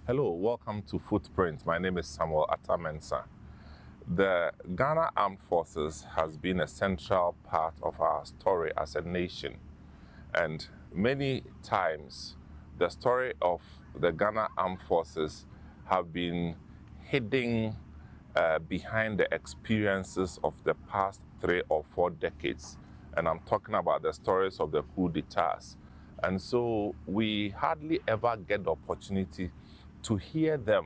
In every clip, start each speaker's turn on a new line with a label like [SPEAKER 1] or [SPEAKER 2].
[SPEAKER 1] Hello, welcome to Footprint. My name is Samuel Atamensa. The Ghana Armed Forces has been a central part of our story as a nation. And many times, the story of the Ghana Armed Forces have been hidden behind the experiences of the past 3 or 4 decades. And I'm talking about the stories of the coup d'etats. And so we hardly ever get the opportunity to hear them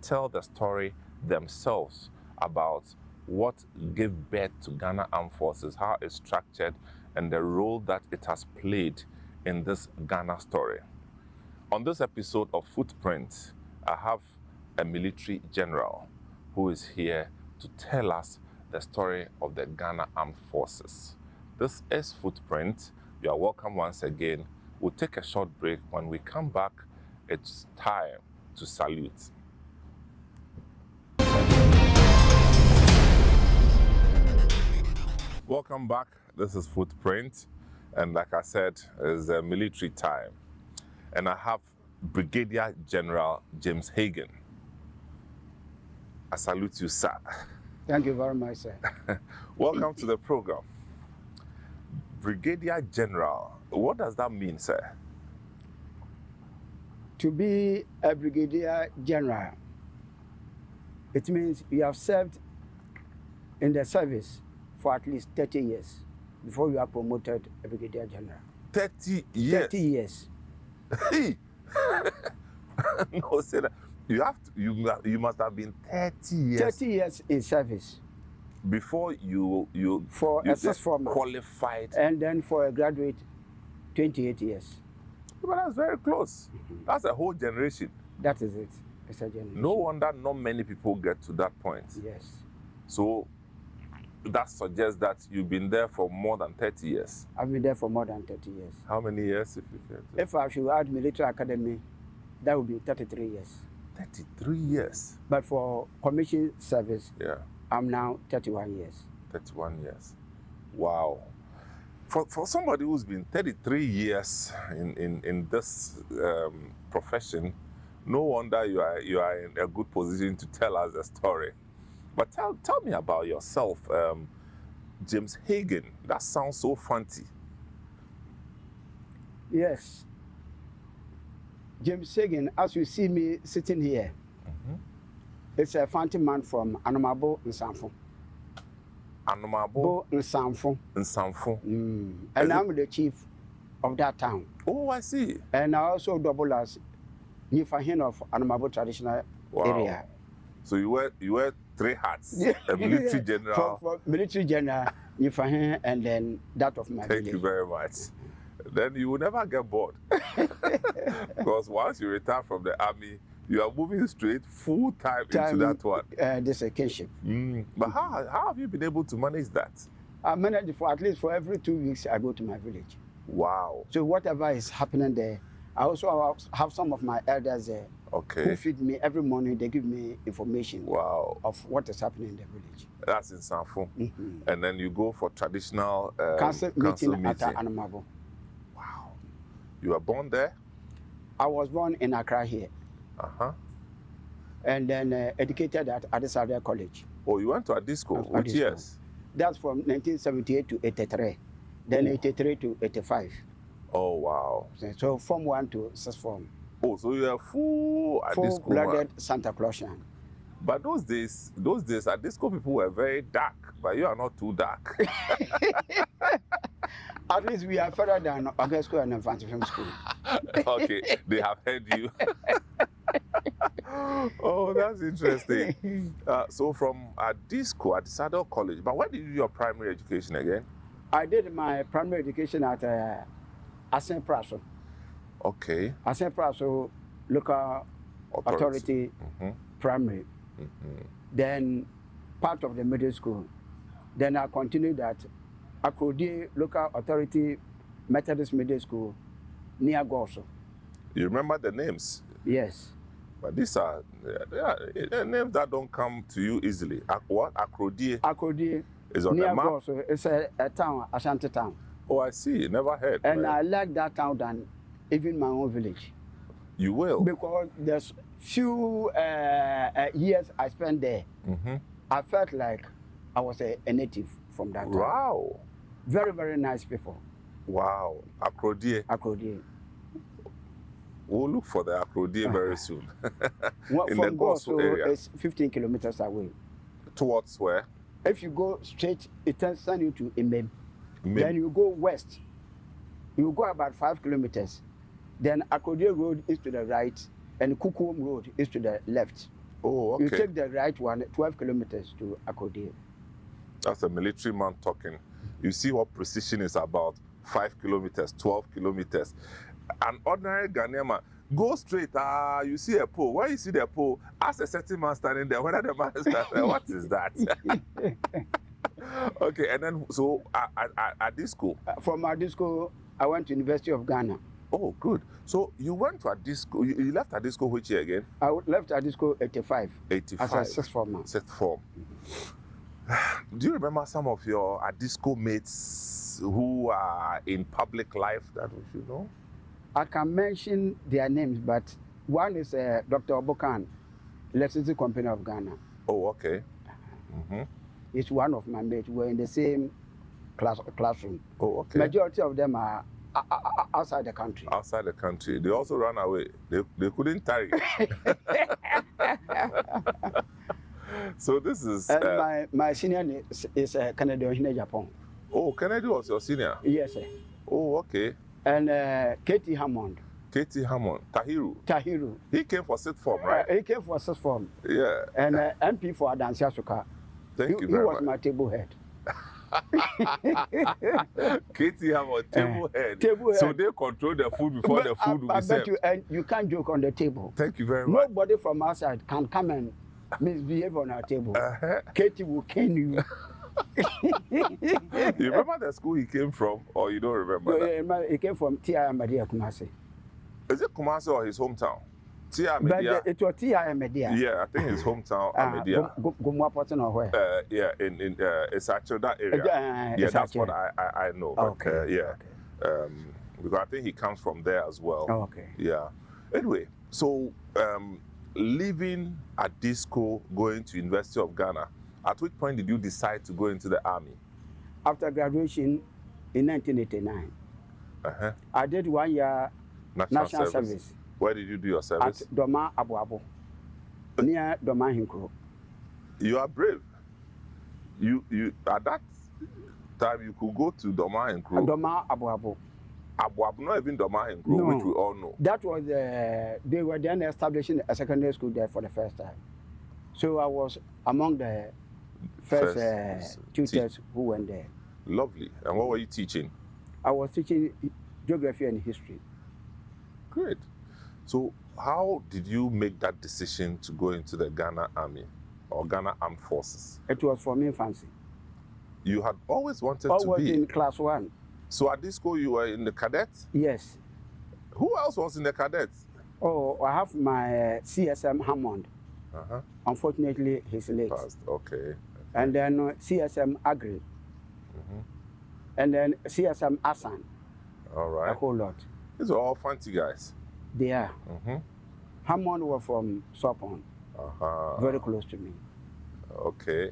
[SPEAKER 1] tell the story themselves about what gave birth to Ghana Armed Forces, how it's structured, and the role that it has played in this Ghana story. On this episode of Footprint, I have a military general who is here to tell us the story of the Ghana Armed Forces. This is Footprint. You are welcome once again. We'll take a short break. When we come back, it's time to salute. Welcome back. This is Footprint, and like I said, it's a military time. And I have Brigadier General James Hagan. I salute you, sir.
[SPEAKER 2] Thank you very much, sir.
[SPEAKER 1] Welcome to the program. Brigadier General, what does that mean, sir?
[SPEAKER 2] To be a Brigadier General, it means you have served in the service for at least 30 years before you are promoted a Brigadier General.
[SPEAKER 1] 30 years?
[SPEAKER 2] 30 years.
[SPEAKER 1] Hey! No, say that. You must have been 30 years.
[SPEAKER 2] 30 years in service.
[SPEAKER 1] Before you qualified.
[SPEAKER 2] And then for a graduate, 28 years.
[SPEAKER 1] But that's very close. That's a whole generation.
[SPEAKER 2] That is it. It's a generation.
[SPEAKER 1] No wonder not many people get to that point.
[SPEAKER 2] Yes.
[SPEAKER 1] So that suggests that you've been there for more than 30 years.
[SPEAKER 2] I've been there for more than 30 years.
[SPEAKER 1] How many years, if you care to?
[SPEAKER 2] If I should add military academy, that would be 33 years.
[SPEAKER 1] 33 years?
[SPEAKER 2] But for commission service,
[SPEAKER 1] yeah,
[SPEAKER 2] I'm now 31 years.
[SPEAKER 1] 31 years. Wow. For somebody who's been 33 years in this profession, no wonder you are in a good position to tell us a story. But tell me about yourself, James Hagan. That sounds so fancy.
[SPEAKER 2] Yes. James Hagan, as you see me sitting here, it's a fancy man from Nsamankow. Nsamankow.
[SPEAKER 1] Nsamankow.
[SPEAKER 2] And I'm the chief of that town.
[SPEAKER 1] Oh, I see.
[SPEAKER 2] And I also double as Nifahin of Nsamankow traditional area.
[SPEAKER 1] So you wear 3 hats. A military general.
[SPEAKER 2] For military general, Nifahin, and then that of my village.
[SPEAKER 1] Thank you very much. Then you will never get bored. Because once you retire from the army, you are moving straight full time into that one.
[SPEAKER 2] This is a kinship.
[SPEAKER 1] But how have you been able to manage that?
[SPEAKER 2] I manage for at least for every 2 weeks I go to my village.
[SPEAKER 1] Wow.
[SPEAKER 2] So whatever is happening there, I also have some of my elders there who feed me every morning. They give me information of what is happening in the village. That's
[SPEAKER 1] in Nsamankow. And then you go for traditional
[SPEAKER 2] council meeting at Nsamankow.
[SPEAKER 1] Wow. You were born there?
[SPEAKER 2] I was born in Accra here. And then educated at Addis Ababa College.
[SPEAKER 1] Oh, you went to Adisco? Which years?
[SPEAKER 2] That's from 1978 to 83. Then 83 to 85.
[SPEAKER 1] Oh, wow.
[SPEAKER 2] So Form 1 to 6th Form.
[SPEAKER 1] Oh, so you are full Adisco.
[SPEAKER 2] Full-blooded Santa Clausian.
[SPEAKER 1] But those days, Adisco people were very dark, but you are not too dark.
[SPEAKER 2] At least we are further than August School and Infantry Film School.
[SPEAKER 1] Okay, they have heard you. Oh, that's interesting. So from Adisco, Addis Ababa College, but where did you do your primary education again?
[SPEAKER 2] I did my primary education at Asen Praso.
[SPEAKER 1] Okay.
[SPEAKER 2] Asen Praso Local Authority Primary. Then part of the middle school. Then I continued at Akrodie Local Authority Methodist Middle School near Gorso.
[SPEAKER 1] You remember the names?
[SPEAKER 2] Yes.
[SPEAKER 1] But these are names that don't come to you easily. What? Akrodie?
[SPEAKER 2] Akrodie
[SPEAKER 1] is on
[SPEAKER 2] near
[SPEAKER 1] the map?
[SPEAKER 2] Gorso. It's a town, Ashanti town.
[SPEAKER 1] Oh, I see. Never heard.
[SPEAKER 2] And I like that town than even my own village.
[SPEAKER 1] You will?
[SPEAKER 2] Because there's few years I spent there, I felt like I was a native from that time.
[SPEAKER 1] Wow.
[SPEAKER 2] Very, very nice people.
[SPEAKER 1] Wow. Akrodie.
[SPEAKER 2] Akrodie.
[SPEAKER 1] We'll look for the Akrodie very soon. In
[SPEAKER 2] from
[SPEAKER 1] the Goso area.
[SPEAKER 2] It's 15 kilometers away.
[SPEAKER 1] Towards where?
[SPEAKER 2] If you go straight, it turns you to Imem. Then you go west. You go about 5 kilometers. Then Akrodie Road is to the right, and Kukum Road is to the left.
[SPEAKER 1] Oh, okay.
[SPEAKER 2] You take the right one, 12 kilometers to Akrodie.
[SPEAKER 1] That's a military man talking. You see what precision is about. 5 kilometers, 12 kilometers. An ordinary Ghanaian man, go straight. You see a pole. When you see the pole, ask a certain man standing there, whether the man is standing there, what is that? Okay, and then, so at this school?
[SPEAKER 2] From Adisco, I went to University of Ghana.
[SPEAKER 1] Oh, good. So you went to Adisco, you left Adisco which year again?
[SPEAKER 2] I left Adisco 85.
[SPEAKER 1] 85.
[SPEAKER 2] As a sixth form.
[SPEAKER 1] Sixth form. Do you remember some of your Adisco mates who are in public life that we should know?
[SPEAKER 2] I can mention their names, but one is Dr. Obokan, Electricity Company of Ghana.
[SPEAKER 1] Oh, okay.
[SPEAKER 2] He's one of my mates. We're in the same classroom.
[SPEAKER 1] Oh, okay.
[SPEAKER 2] Majority of them are outside the country.
[SPEAKER 1] Outside the country. They also ran away. They couldn't tarry. So this is...
[SPEAKER 2] And my senior is Kennedy in Japan.
[SPEAKER 1] Oh, Kennedy was your senior?
[SPEAKER 2] Yes, sir.
[SPEAKER 1] Oh, okay.
[SPEAKER 2] And Katie Hammond.
[SPEAKER 1] Katie Hammond. Tahiru. He came for sixth form, right?
[SPEAKER 2] He came for sixth form.
[SPEAKER 1] Yeah.
[SPEAKER 2] And MP for Adansi Asuka.
[SPEAKER 1] Thank you very much.
[SPEAKER 2] He was my table head.
[SPEAKER 1] Katie Hammond, table head. So they control the food before the food will be served.
[SPEAKER 2] You can't joke on the table.
[SPEAKER 1] Thank you very much.
[SPEAKER 2] Nobody from outside can come and misbehave on our table. Katie will cane you.
[SPEAKER 1] You remember the school he came from, or you don't remember that?
[SPEAKER 2] He came from T.I. Ahmadiyya Kumasi.
[SPEAKER 1] Is it Kumasi or his hometown? T.I.
[SPEAKER 2] But it was T.I. Ahmadiyya.
[SPEAKER 1] Yeah, I think his hometown, Ahmadiyya.
[SPEAKER 2] Gumwapotin or where?
[SPEAKER 1] Yeah, in it's actually that area. Yeah, that's what I know. But,
[SPEAKER 2] okay.
[SPEAKER 1] Yeah. Okay. Because I think he comes from there as well.
[SPEAKER 2] Oh, okay.
[SPEAKER 1] Yeah. Anyway, so leaving at Disco, going to University of Ghana, at which point did you decide to go into the army?
[SPEAKER 2] After graduation in 1989, I did 1 year national service.
[SPEAKER 1] Where did you do your service?
[SPEAKER 2] At Doma Abu, near Doma Hinkro.
[SPEAKER 1] You are brave. You at that time you could go to Doma Hinkro.
[SPEAKER 2] Doma Abu.
[SPEAKER 1] Abu, not even Doma Hinkro, which we all know.
[SPEAKER 2] That was they were then establishing a secondary school there for the first time. So I was among the first tutors who went there.
[SPEAKER 1] Lovely. And what were you teaching?
[SPEAKER 2] I was teaching geography and history.
[SPEAKER 1] Great. So how did you make that decision to go into the Ghana Army or Ghana Armed Forces?
[SPEAKER 2] It was from infancy.
[SPEAKER 1] You had always wanted to be?
[SPEAKER 2] Always in class 1.
[SPEAKER 1] So at this school you were in the cadets?
[SPEAKER 2] Yes.
[SPEAKER 1] Who else was in the cadets?
[SPEAKER 2] Oh, I have my CSM Hammond. Unfortunately, he's late.
[SPEAKER 1] Passed. Okay.
[SPEAKER 2] And then CSM Agri. And then CSM Asan.
[SPEAKER 1] All right.
[SPEAKER 2] A whole lot.
[SPEAKER 1] These are all fancy guys.
[SPEAKER 2] They are. Hammond was from Sopon. Very close to me.
[SPEAKER 1] Okay.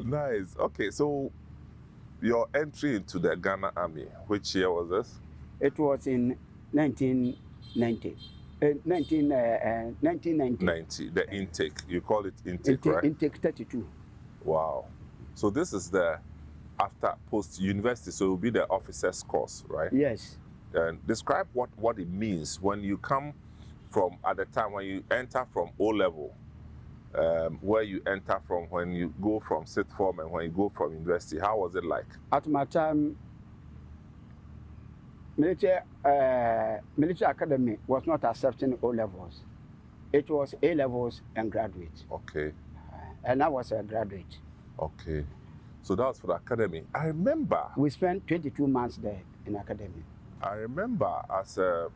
[SPEAKER 1] Nice. Okay, so your entry into the Ghana Army, which year was this?
[SPEAKER 2] It was in 1990. 1990.
[SPEAKER 1] 90, the intake. You call it intake, right?
[SPEAKER 2] Intake 32.
[SPEAKER 1] Wow. So this is the after post-university, so it will be the officer's course, right?
[SPEAKER 2] Yes.
[SPEAKER 1] And describe what it means when you come from, at the time when you enter from O-level, where you enter from when you go from sixth form and when you go from university. How was it like?
[SPEAKER 2] At my time, military academy was not accepting O-levels. It was A-levels and graduate.
[SPEAKER 1] Okay.
[SPEAKER 2] And I was a graduate.
[SPEAKER 1] Okay. So that was for the academy. I remember.
[SPEAKER 2] We spent 22 months there in academy.
[SPEAKER 1] I remember as a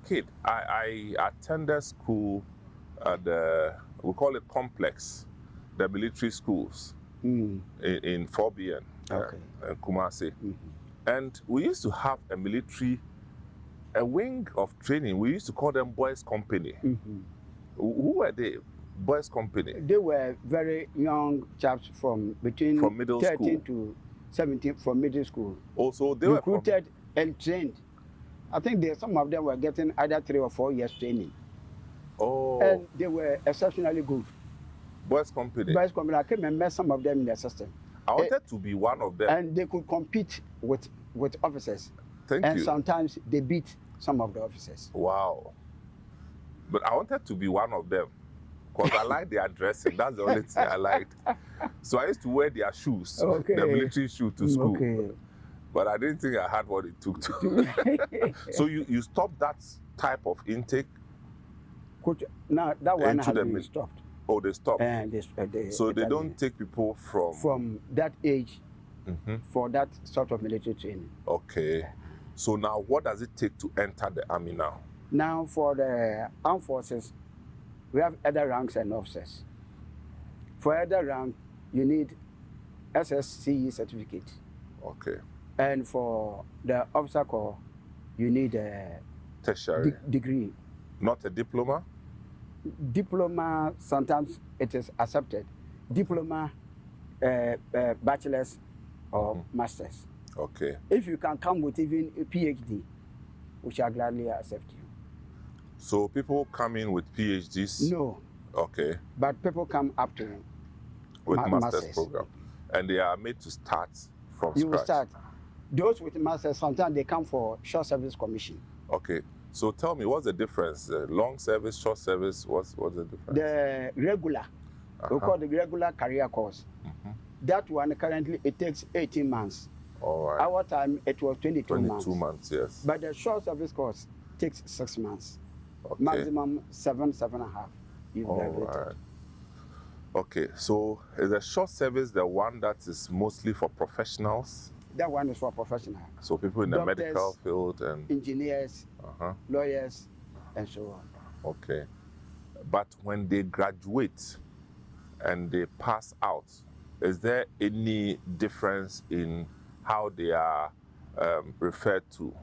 [SPEAKER 1] kid, I attended school at the, we call it complex, the military schools in 4BN,
[SPEAKER 2] okay.
[SPEAKER 1] Kumasi. And we used to have a military a wing of training. We used to call them boys' company. Who were they? Boys' company?
[SPEAKER 2] They were very young chaps from
[SPEAKER 1] middle
[SPEAKER 2] 13
[SPEAKER 1] school
[SPEAKER 2] to 17 from middle school.
[SPEAKER 1] Also, they
[SPEAKER 2] recruited and trained. I think some of them were getting either 3 or 4 years training.
[SPEAKER 1] Oh.
[SPEAKER 2] And they were exceptionally good.
[SPEAKER 1] Boys' company?
[SPEAKER 2] Boys' company. I came and met some of them in the system.
[SPEAKER 1] I wanted to be one of them.
[SPEAKER 2] And they could compete with officers.
[SPEAKER 1] Thank you.
[SPEAKER 2] And sometimes they beat some of the officers.
[SPEAKER 1] Wow. But I wanted to be one of them because I like their dressing. That's the only thing I liked. So I used to wear their shoes, the military shoe to school. But I didn't think I had what it took to. So you stopped that type of intake?
[SPEAKER 2] Now that one has been stopped.
[SPEAKER 1] Oh, they stopped.
[SPEAKER 2] And
[SPEAKER 1] so they don't take people
[SPEAKER 2] from that age for that sort of military training.
[SPEAKER 1] Okay. So now what does it take to enter the army now?
[SPEAKER 2] Now for the armed forces, we have other ranks and officers. For other rank, you need SSCE certificate.
[SPEAKER 1] Okay.
[SPEAKER 2] And for the officer corps, you need a
[SPEAKER 1] tertiary
[SPEAKER 2] degree.
[SPEAKER 1] Not a diploma?
[SPEAKER 2] Diploma, sometimes it is accepted. Diploma, bachelor's or master's.
[SPEAKER 1] Okay.
[SPEAKER 2] If you can come with even a PhD, we shall gladly accept you.
[SPEAKER 1] So people come in with PhDs?
[SPEAKER 2] No.
[SPEAKER 1] Okay.
[SPEAKER 2] But people come up to
[SPEAKER 1] with master's program. And they are made to start from scratch.
[SPEAKER 2] You will start. Those with masters, sometimes they come for short service commission.
[SPEAKER 1] Okay. So tell me, what's the difference? Long service, short service, what's the difference?
[SPEAKER 2] The regular, we call the regular career course. That one currently, it takes 18 months.
[SPEAKER 1] All right.
[SPEAKER 2] Our time, it was 22 months.
[SPEAKER 1] 22 months, yes.
[SPEAKER 2] But the short service course takes 6 months.
[SPEAKER 1] Okay.
[SPEAKER 2] Maximum 7.5. You've graduated.
[SPEAKER 1] Right. Okay, so is the short service the one that is mostly for professionals?
[SPEAKER 2] That one is for professionals.
[SPEAKER 1] So people in
[SPEAKER 2] Doctors,
[SPEAKER 1] the medical field and
[SPEAKER 2] engineers, lawyers, and so on.
[SPEAKER 1] Okay. But when they graduate and they pass out, is there any difference in how they are referred to?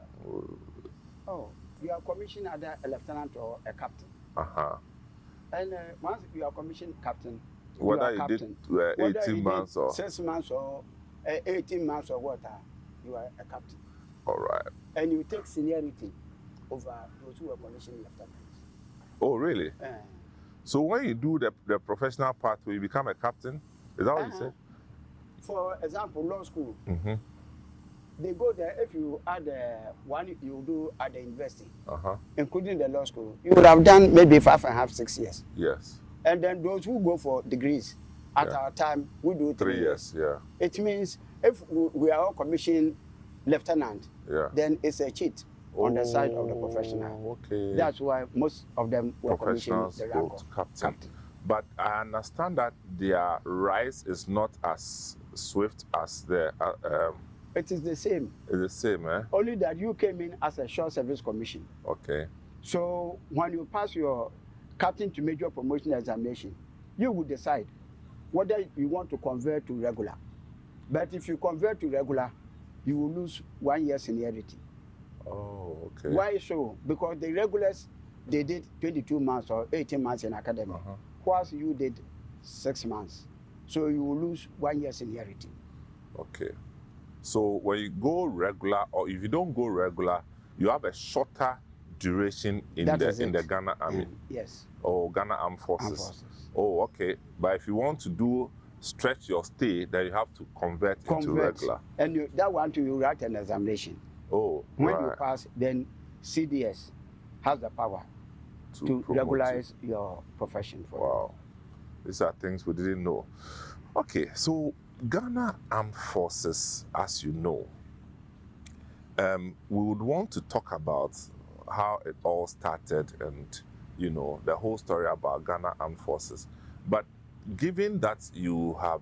[SPEAKER 2] Oh, you are commissioned either a lieutenant or a captain. And once you are commissioned captain,
[SPEAKER 1] whether
[SPEAKER 2] you
[SPEAKER 1] you
[SPEAKER 2] captain.
[SPEAKER 1] did 18 months or
[SPEAKER 2] 6 months or 18 months or what, you are a captain.
[SPEAKER 1] All right.
[SPEAKER 2] And you take seniority over those who are commissioned lieutenants.
[SPEAKER 1] Oh, really? So when you do the professional pathway, you become a captain? Is that what you said?
[SPEAKER 2] For example, law school. They go there, if you add one you do at the university, including the law school, you would have done maybe 5.5, 6 years.
[SPEAKER 1] Yes.
[SPEAKER 2] And then those who go for degrees, at our time, we do 3 years.
[SPEAKER 1] Yeah.
[SPEAKER 2] It means if we are all commissioned lieutenant, then it's a cheat on the side of the professional.
[SPEAKER 1] Okay.
[SPEAKER 2] That's why most of them were commissioned the rank of captain.
[SPEAKER 1] But I understand that their rise is not as swift as the...
[SPEAKER 2] it is the same.
[SPEAKER 1] It's the same, eh?
[SPEAKER 2] Only that you came in as a short service commission.
[SPEAKER 1] Okay.
[SPEAKER 2] So when you pass your captain to major promotion examination, you will decide whether you want to convert to regular. But if you convert to regular, you will lose 1 year seniority.
[SPEAKER 1] Oh, okay.
[SPEAKER 2] Why so? Because the regulars, they did 22 months or 18 months in academy, whilst you did 6 months. So you will lose 1 year seniority.
[SPEAKER 1] Okay. So when you go regular, or if you don't go regular, you have a shorter duration in the Ghana Army.
[SPEAKER 2] Yes.
[SPEAKER 1] Or Ghana Armed Forces. Oh, okay. But if you want to stretch your stay, then you have to convert into regular.
[SPEAKER 2] And that one too, you write an examination.
[SPEAKER 1] Oh,
[SPEAKER 2] when you pass, then CDS has the power to regularize your profession for
[SPEAKER 1] Wow. These are things we didn't know. Okay, so Ghana Armed Forces, as you know, we would want to talk about how it all started and, you know, the whole story about Ghana Armed Forces. But given that you have,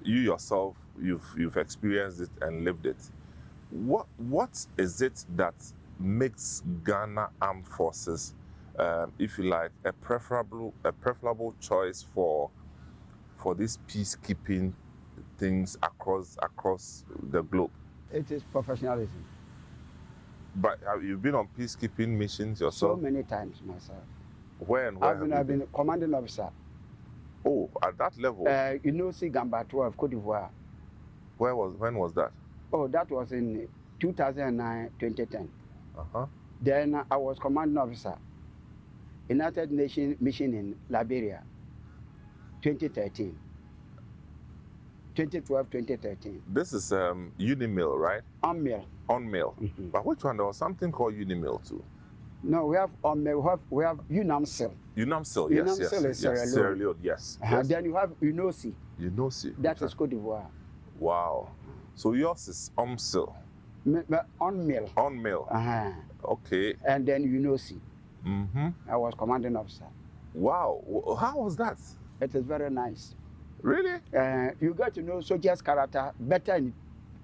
[SPEAKER 1] you yourself, you've experienced it and lived it, what is it that makes Ghana Armed Forces, if you like, a preferable choice for these peacekeeping things across the globe?
[SPEAKER 2] It is professionalism.
[SPEAKER 1] But have you been on peacekeeping missions yourself?
[SPEAKER 2] So many times myself.
[SPEAKER 1] Where and
[SPEAKER 2] I've
[SPEAKER 1] where
[SPEAKER 2] been commanding officer.
[SPEAKER 1] Oh, at that level?
[SPEAKER 2] You know, see Gamba 12, Cote d'Ivoire.
[SPEAKER 1] When was that?
[SPEAKER 2] Oh, that was in 2009, 2010.
[SPEAKER 1] Uh-huh.
[SPEAKER 2] Then I was commanding officer, United Nations mission in Liberia, 2013. 2012, 2013.
[SPEAKER 1] This is Unimil, right?
[SPEAKER 2] UNMIL.
[SPEAKER 1] UNMIL.
[SPEAKER 2] Mm-hmm.
[SPEAKER 1] But which one? There was something called Unimil too.
[SPEAKER 2] No, we have UNMIL, we have UNAMSIL.
[SPEAKER 1] UNAMSIL, yes,
[SPEAKER 2] UNAMSIL is
[SPEAKER 1] Sierra Leone, yes.
[SPEAKER 2] And then you have UNOSI.
[SPEAKER 1] UNOSI.
[SPEAKER 2] That is Cote d'Ivoire.
[SPEAKER 1] Wow. So yours is UNMIL.
[SPEAKER 2] UNMIL.
[SPEAKER 1] UNMIL.
[SPEAKER 2] Uh-huh.
[SPEAKER 1] Okay.
[SPEAKER 2] And then UNOSI.
[SPEAKER 1] Mm-hmm.
[SPEAKER 2] I was commanding officer.
[SPEAKER 1] Wow. How was that?
[SPEAKER 2] It is very nice.
[SPEAKER 1] Really?
[SPEAKER 2] You get to know soldiers' character better in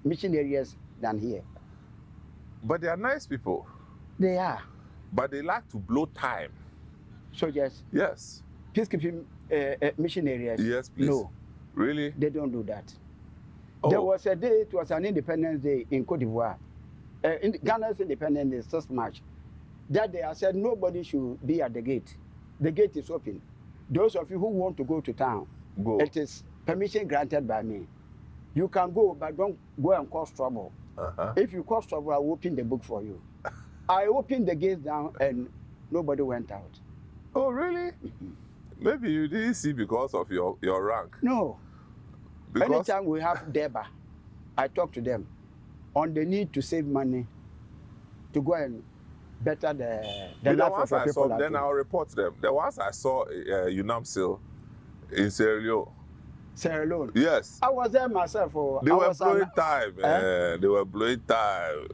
[SPEAKER 2] mission areas than here.
[SPEAKER 1] But they are nice people.
[SPEAKER 2] They are.
[SPEAKER 1] But they like to blow time.
[SPEAKER 2] Soldiers.
[SPEAKER 1] Yes.
[SPEAKER 2] Peacekeeping mission areas.
[SPEAKER 1] Yes, please.
[SPEAKER 2] No.
[SPEAKER 1] Really?
[SPEAKER 2] They don't do that.
[SPEAKER 1] Oh.
[SPEAKER 2] There was a day, it was an Independence Day in Cote d'Ivoire. Ghana's Independence Day, 6th March. That day I said nobody should be at the gate. The gate is open. Those of you who want to go to town,
[SPEAKER 1] go.
[SPEAKER 2] It is permission granted by me. You can go, but don't go and cause trouble.
[SPEAKER 1] Uh-huh.
[SPEAKER 2] If you cause trouble, I will open the book for you. I opened the gates down and nobody went out.
[SPEAKER 1] Oh, really? Maybe you didn't see because of your rank.
[SPEAKER 2] No.
[SPEAKER 1] Because
[SPEAKER 2] anytime we have Deba, I talk to them on the need to save money to go and better the life of the people.
[SPEAKER 1] Then I'll report them. The ones I saw UNAMSIL in Sierra Leone.
[SPEAKER 2] Sierra Leone?
[SPEAKER 1] Yes.
[SPEAKER 2] I was there myself.
[SPEAKER 1] They were blowing time. They were blowing time.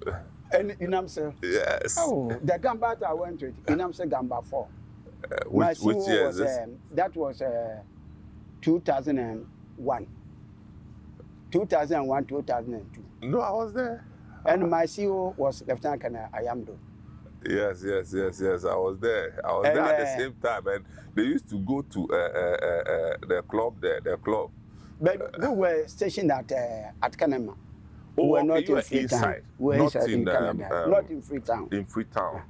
[SPEAKER 2] And UNAMSIL?
[SPEAKER 1] Yes.
[SPEAKER 2] Oh, the Gamba I went with, UNAMSIL Gamba 4.
[SPEAKER 1] Which year is this?
[SPEAKER 2] That was 2001. 2001, 2002.
[SPEAKER 1] No, I was there.
[SPEAKER 2] And my CEO was Lieutenant Colonel Ayamdo.
[SPEAKER 1] Yes. I was there. I was there at the same time, and they used to go to the club there, the club.
[SPEAKER 2] But we were stationed at Kanema.
[SPEAKER 1] Oh,
[SPEAKER 2] we were
[SPEAKER 1] okay,
[SPEAKER 2] not
[SPEAKER 1] you
[SPEAKER 2] in
[SPEAKER 1] were
[SPEAKER 2] Freetown.
[SPEAKER 1] inside,
[SPEAKER 2] We were
[SPEAKER 1] not
[SPEAKER 2] inside in Canada, not in Freetown.
[SPEAKER 1] In Freetown.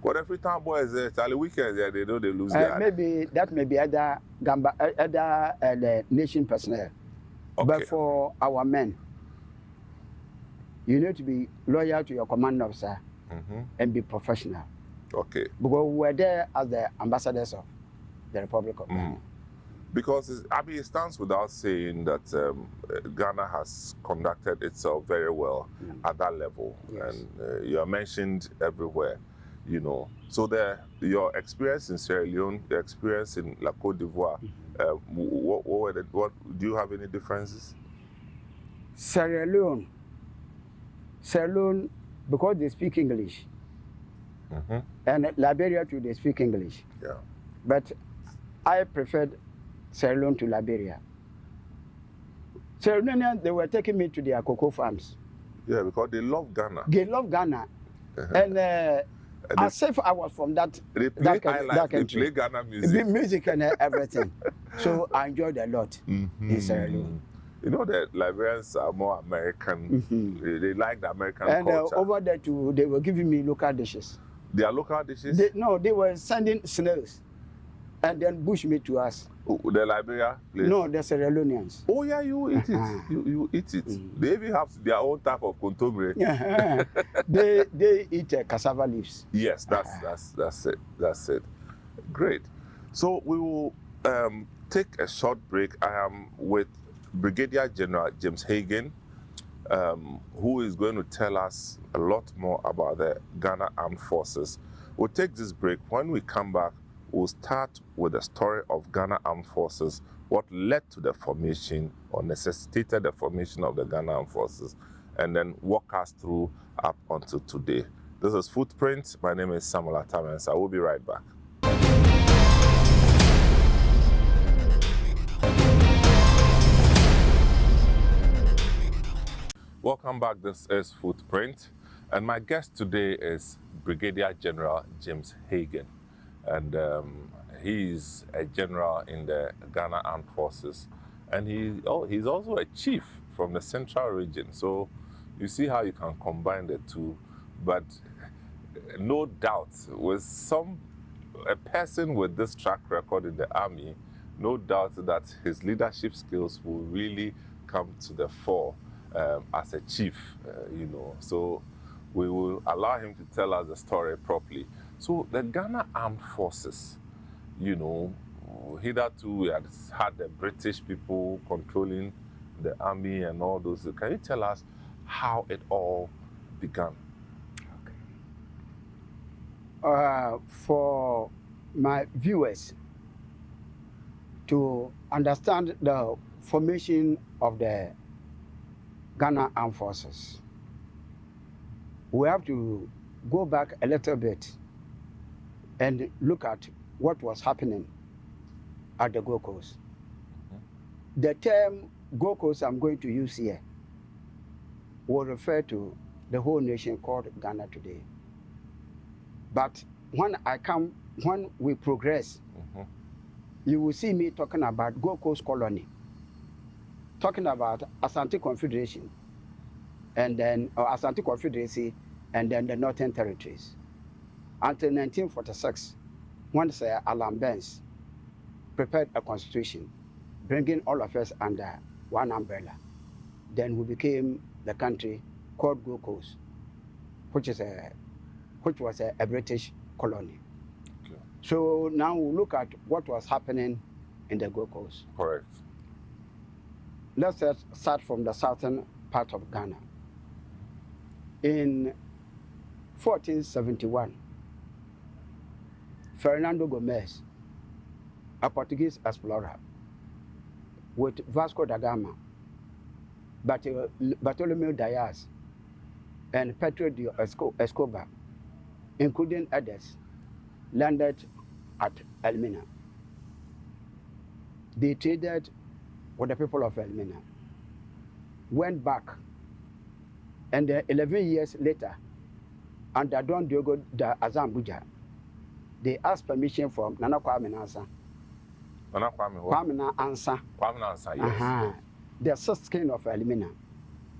[SPEAKER 1] But the Freetown boys, Charlie weekends, they know they lose their.
[SPEAKER 2] Maybe that may be other Gamba, the nation personnel.
[SPEAKER 1] Okay.
[SPEAKER 2] But for our men, you need to be loyal to your command officer and be professional.
[SPEAKER 1] Okay.
[SPEAKER 2] Because we were there as the ambassadors of the Republic of Ghana.
[SPEAKER 1] Because it stands without saying that Ghana has conducted itself very well at that level.
[SPEAKER 2] Yes.
[SPEAKER 1] And you are mentioned everywhere, you know. So your experience in Sierra Leone, the experience in La Côte d'Ivoire, what do you have any differences?
[SPEAKER 2] Sierra Leone, because they speak English, and Liberia too, they speak English.
[SPEAKER 1] Yeah.
[SPEAKER 2] But I preferred Sierra Leone to Liberia. Sierra Leoneans, they were taking me to their cocoa farms.
[SPEAKER 1] Yeah, because they love Ghana.
[SPEAKER 2] They love Ghana. And as if I was from that country.
[SPEAKER 1] They play Ghana music.
[SPEAKER 2] Music and everything. So I enjoyed a lot in Sierra Leone.
[SPEAKER 1] You know that Liberians are more American. They like the American culture.
[SPEAKER 2] And over there too, they were giving me local dishes.
[SPEAKER 1] Their local dishes?
[SPEAKER 3] They were sending snails and then bushmeat to us.
[SPEAKER 1] The Liberia place?
[SPEAKER 2] No, the Sierra Leoneans.
[SPEAKER 1] Oh yeah, you eat it. You eat it. They even have their own type of contomere.
[SPEAKER 2] They eat cassava leaves.
[SPEAKER 1] Yes, that's it. That's it. Great. So we will take a short break. I am with Brigadier General James Hagan, who is going to tell us a lot more about the Ghana Armed Forces. We'll take this break. When we come back, we'll start with the story of Ghana Armed Forces, what led to the formation or necessitated the formation of the Ghana Armed Forces, and then walk us through up until today. This is Footprint. My name is Samuel Atamensa. We'll be right back. Welcome back. This is Footprint, and my guest today is Brigadier General James Hagan. And he's a general in the Ghana Armed Forces, and he's also a chief from the Central Region. So you see how you can combine the two. But no doubt, with a person with this track record in the army, no doubt that his leadership skills will really come to the fore as a chief, So we will allow him to tell us the story properly. So the Ghana Armed Forces, hitherto we had the British people controlling the army and all those. Can you tell us how it all began?
[SPEAKER 2] For my viewers to understand the formation of the Ghana Armed Forces, we have to go back a little bit and look at what was happening at the Gold Coast. The term Gold Coast I'm going to use here will refer to the whole nation called Ghana today. But when we progress, you will see me talking about Gold Coast Colony, talking about Ashanti Confederation, and then Ashanti Confederacy, and then the Northern Territories. Until 1946, when Sir Alan Burns prepared a constitution, bringing all of us under one umbrella, then we became the country called Gold Coast, which was a British colony. Okay. So now we look at what was happening in the Gold Coast.
[SPEAKER 1] Correct.
[SPEAKER 2] Let's start from the southern part of Ghana. In 1471, Fernando Gomez, a Portuguese explorer, with Vasco da Gama, Bartolomeu Dias, and Pedro de Escobar, including others, landed at Elmina. They traded with the people of Elmina, went back, and 11 years later, under Don Diogo da Azambuja, they asked permission from Nana Kwame Nansa. Kwame Nansa, yes. The sixth king of Elmina,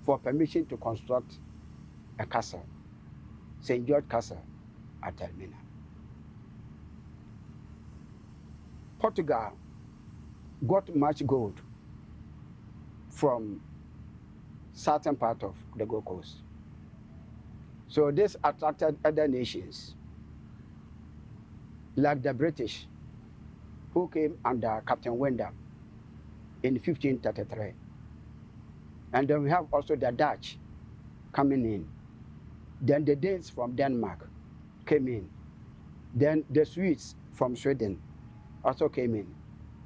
[SPEAKER 2] for permission to construct a castle, St. George Castle at Elmina. Portugal got much gold from certain part of the Gold Coast. So this attracted other nations, like the British, who came under Captain Wyndham in 1533. And then we have also the Dutch coming in. Then the Danes from Denmark came in. Then the Swedes from Sweden also came in,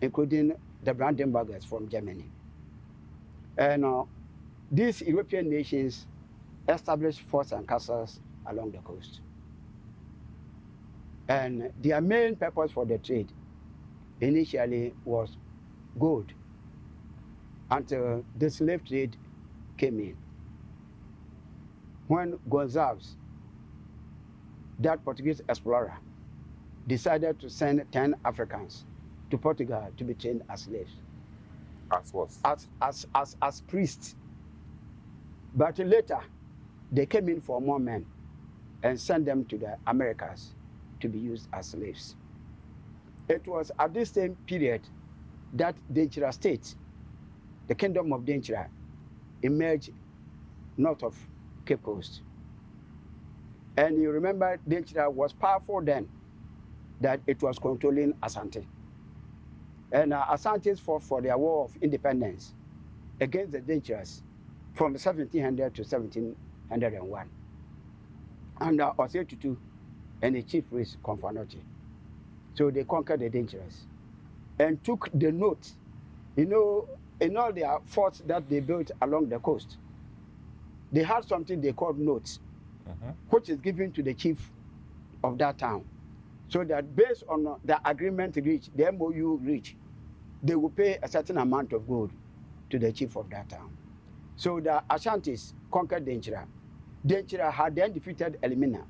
[SPEAKER 2] including the Brandenburgers from Germany. And these European nations established forts and castles along the coast. And their main purpose for the trade initially was gold, until the slave trade came in. When Gonçalves, that Portuguese explorer, decided to send 10 Africans to Portugal to be trained as slaves.
[SPEAKER 1] As what?
[SPEAKER 2] As priests. But later, they came in for more men and sent them to the Americas to be used as slaves. It was at this same period that Denchira State, the Kingdom of Denchira, emerged north of Cape Coast. And you remember Denchira was powerful then, that it was controlling Ashanti. And Ashantis fought for their war of independence against the Denchiras from 1700 to 1701. And Osei Tutu and the chief priest Konfanoti. So they conquered the Denchiras and took the note, in all their forts that they built along the coast. They had something they called notes, which is given to the chief of that town. So that based on the agreement reached, the MOU reached, they will pay a certain amount of gold to the chief of that town. So the Ashantis conquered Denchira. Denchira had then defeated Elmina,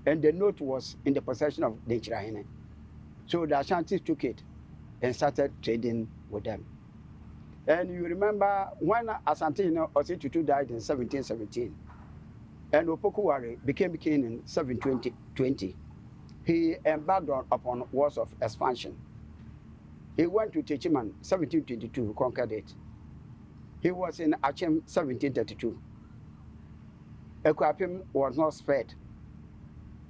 [SPEAKER 2] and the note was in the possession of Denchira. So the Ashantis took it and started trading with them. And you remember when Asante Osei Tutu died in 1717, And Opokuwari became king in 1720. He embarked upon wars of expansion. He went to Techiman 1722, conquered it. He was in Achem 1732. Ekwapim was not spared.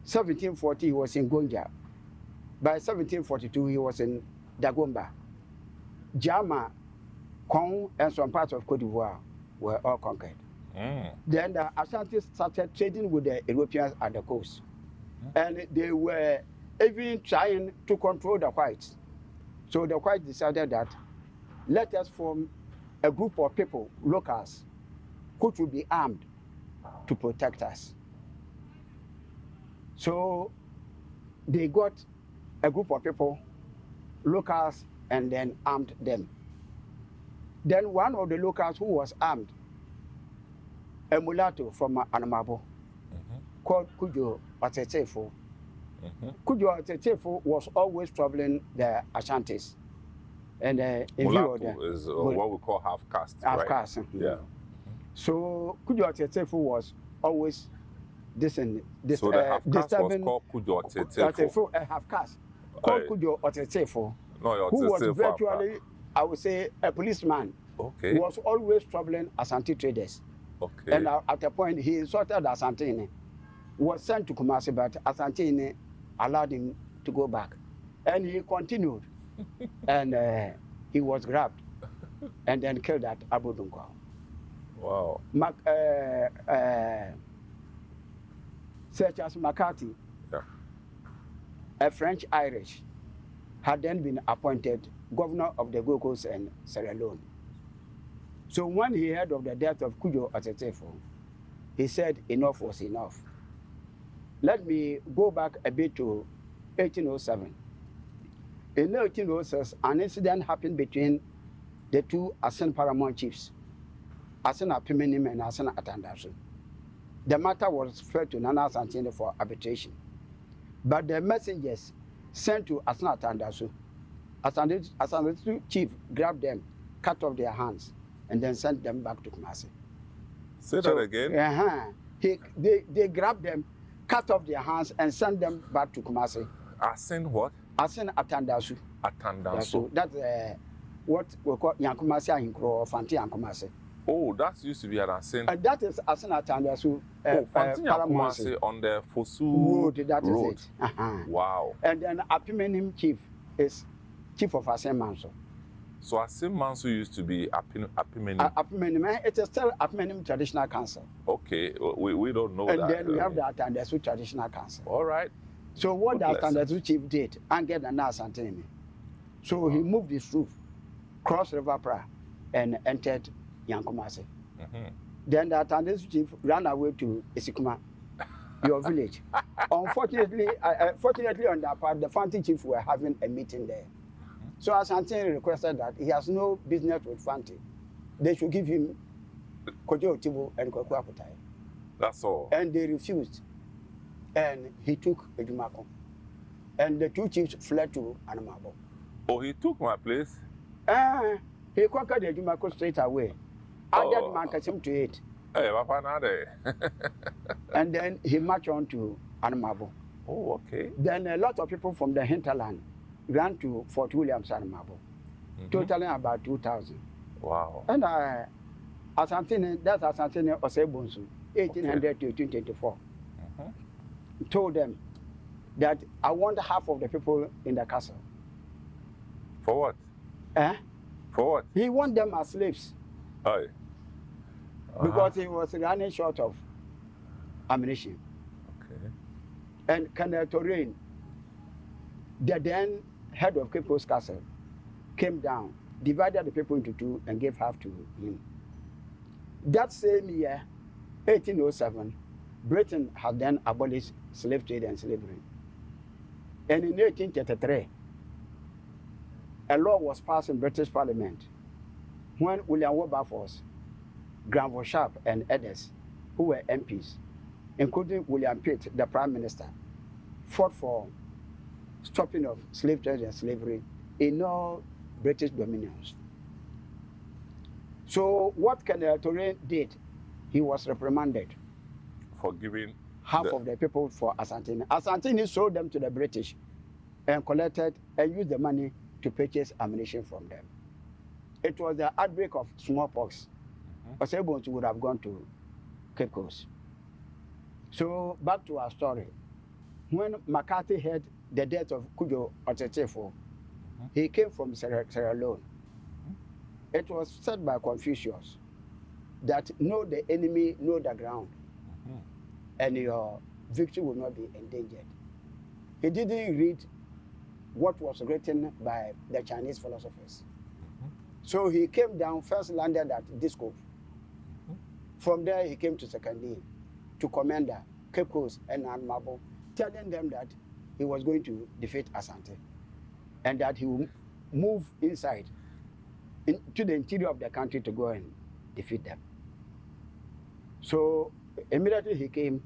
[SPEAKER 2] 1740 he was in Gonja. By 1742 he was in Dagomba. Jama, Kong, and some parts of Cote d'Ivoire were all conquered. Then the Ashanti started trading with the Europeans at the coast. And they were even trying to control the whites. So the whites decided that let us form a group of people, locals, who should be armed to protect us. So they got a group of people, locals, and then armed them. Then one of the locals who was armed, a mulatto from Anamabo, called Kujo Otetefo. Kujo Otetefo was always troubling the Ashantis. And
[SPEAKER 1] mulatto is what we call half caste.
[SPEAKER 2] Half caste.
[SPEAKER 1] Yeah.
[SPEAKER 2] So Kujo Otetefo was always disturbing.
[SPEAKER 1] So the half caste was called Kujo Otetefo.
[SPEAKER 2] A half caste called Kujo Otetefo, who was virtually, I would say, a policeman.
[SPEAKER 1] Okay.
[SPEAKER 2] Who was always troubling Ashanti traders.
[SPEAKER 1] Okay.
[SPEAKER 2] And at a point, he insulted Asantine, was sent to Kumasi, but Asantine allowed him to go back. And he continued, and he was grabbed and then killed at Abudunko.
[SPEAKER 1] Wow.
[SPEAKER 2] Such as McCarthy, a French-Irish, had then been appointed governor of the Gold Coast and Sierra Leone. So when he heard of the death of Kujo Otetefo, he said enough was enough. Let me go back a bit to 1807. In 1806, an incident happened between the two Asen paramount chiefs, Asen Apimenim and Asen Atandasu. The matter was referred to Nana Asantine for arbitration. But the messengers sent to Asen Atandasu, Asandasu chief grabbed them, cut off their hands, and then sent them back to Kumasi.
[SPEAKER 1] Say that again?
[SPEAKER 2] They grabbed them, cut off their hands, and sent them back to Kumasi.
[SPEAKER 1] Asen what?
[SPEAKER 2] Asen Atandasu.
[SPEAKER 1] Atandasu.
[SPEAKER 2] That's what we call Yankumasi Ahinkro or Fanti Yankumasi.
[SPEAKER 1] Oh, that used to be an Asen.
[SPEAKER 2] That is Asen Atandasu.
[SPEAKER 1] Fanti Yankumasi on the Fosu
[SPEAKER 2] road. That is it.
[SPEAKER 1] Wow.
[SPEAKER 2] And then Apimenim chief is chief of Asen Manso.
[SPEAKER 1] So Asen Manso used to be Apimenim.
[SPEAKER 2] Apimenim, it is still Apimenim Traditional Council.
[SPEAKER 1] Okay, we don't know
[SPEAKER 2] and
[SPEAKER 1] that.
[SPEAKER 2] And then we have the Atandasu Traditional Council.
[SPEAKER 1] All right.
[SPEAKER 2] So what the Atandasu chief did, and get the Asantini. So he moved his roof, crossed River Pra, and entered Yankumasi. Then the Atandasu chief ran away to Isikuma, your village. Unfortunately, fortunately on that part, the Fanti chief were having a meeting there. So Asantini requested that he has no business with Fanti. They should give him Kojo Otibo and Kokua Kutai.
[SPEAKER 1] That's all.
[SPEAKER 2] And they refused. And he took Ejumako. And the two chiefs fled to Anamabo.
[SPEAKER 1] Oh, he took my place?
[SPEAKER 2] He conquered Ejumako straight away. Added Mankasim to it.
[SPEAKER 1] Hey, Papa Nade.
[SPEAKER 2] And then he marched on to Anamabo.
[SPEAKER 1] Oh, okay.
[SPEAKER 2] Then a lot of people from the hinterland ran to Fort Williams, Anamabo. Totaling about 2,000.
[SPEAKER 1] Wow.
[SPEAKER 2] And Asantini, that's Asantini Osebunsu, 1800 to 1824. Told them that I want half of the people in the castle.
[SPEAKER 1] For what? For what?
[SPEAKER 2] He want them as slaves.
[SPEAKER 1] Aye.
[SPEAKER 2] Because he was running short of ammunition.
[SPEAKER 1] Okay.
[SPEAKER 2] And Colonel Torin, the then head of Cripples Castle, came down, divided the people into two, and gave half to him. That same year, 1807, Britain had then abolished slave trade and slavery. And in 1833, a law was passed in British Parliament when William Wilberforce, Granville Sharp, and others, who were MPs, including William Pitt, the Prime Minister, fought for stopping of slave trade and slavery in all British dominions. So what Colonel Torin did, he was reprimanded.
[SPEAKER 1] for giving
[SPEAKER 2] half of the people for Asantini. Asantini sold them to the British and collected and used the money to purchase ammunition from them. It was the outbreak of smallpox. Osebonsu would have gone to Cape Coast. So back to our story. When McCarthy heard the death of Kujo Otetefo, he came from Sierra Leone. It was said by Confucius that know the enemy, know the ground, and your victory will not be endangered. He didn't read what was written by the Chinese philosophers. So he came down, first landed at Disco. From there, he came to Sekandi, to Commander, Cape Coast, and Anmabo, telling them that he was going to defeat Asante and that he would move inside to the interior of the country to go and defeat them. So immediately he came,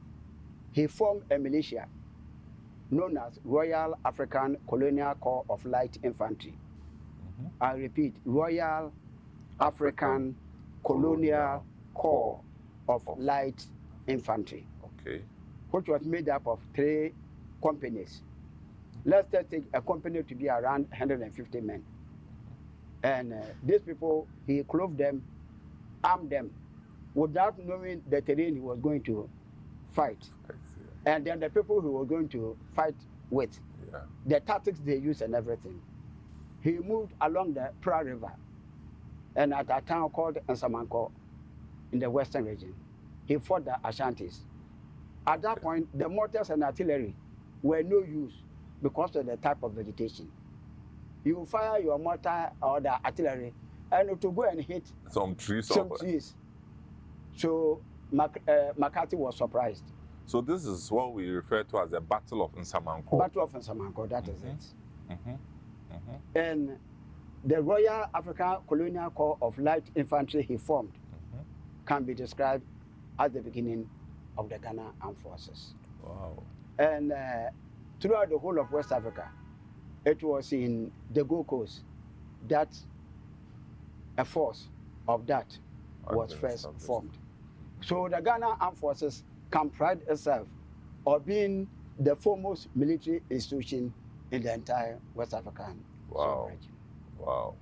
[SPEAKER 2] he formed a militia known as Royal African Colonial Corps of Light Infantry. I repeat, Royal African Colonial Corps of Light Infantry, which was made up of 3 companies. Let's just take a company to be around 150 men. And these people, he clothed them, armed them, without knowing the terrain he was going to fight. And then the people he was going to fight with, the tactics they used and everything. He moved along the Pra River and at a town called Nsamankow in the western region. He fought the Ashantis. At that point, the mortars and artillery were no use because of the type of vegetation. You fire your mortar or the artillery and it will go and hit
[SPEAKER 1] some trees.
[SPEAKER 2] So McCarthy was surprised.
[SPEAKER 1] So this is what we refer to as the Battle of Nsamankow.
[SPEAKER 2] Battle of Nsamankow, that is it. And the Royal African Colonial Corps of Light Infantry he formed can be described as the beginning of the Ghana Armed Forces.
[SPEAKER 1] Wow.
[SPEAKER 2] And throughout the whole of West Africa, it was in the Gold Coast that a force of that was first formed. So the Ghana Armed Forces can pride itself on being the foremost military institution in the entire West African region.
[SPEAKER 1] Wow.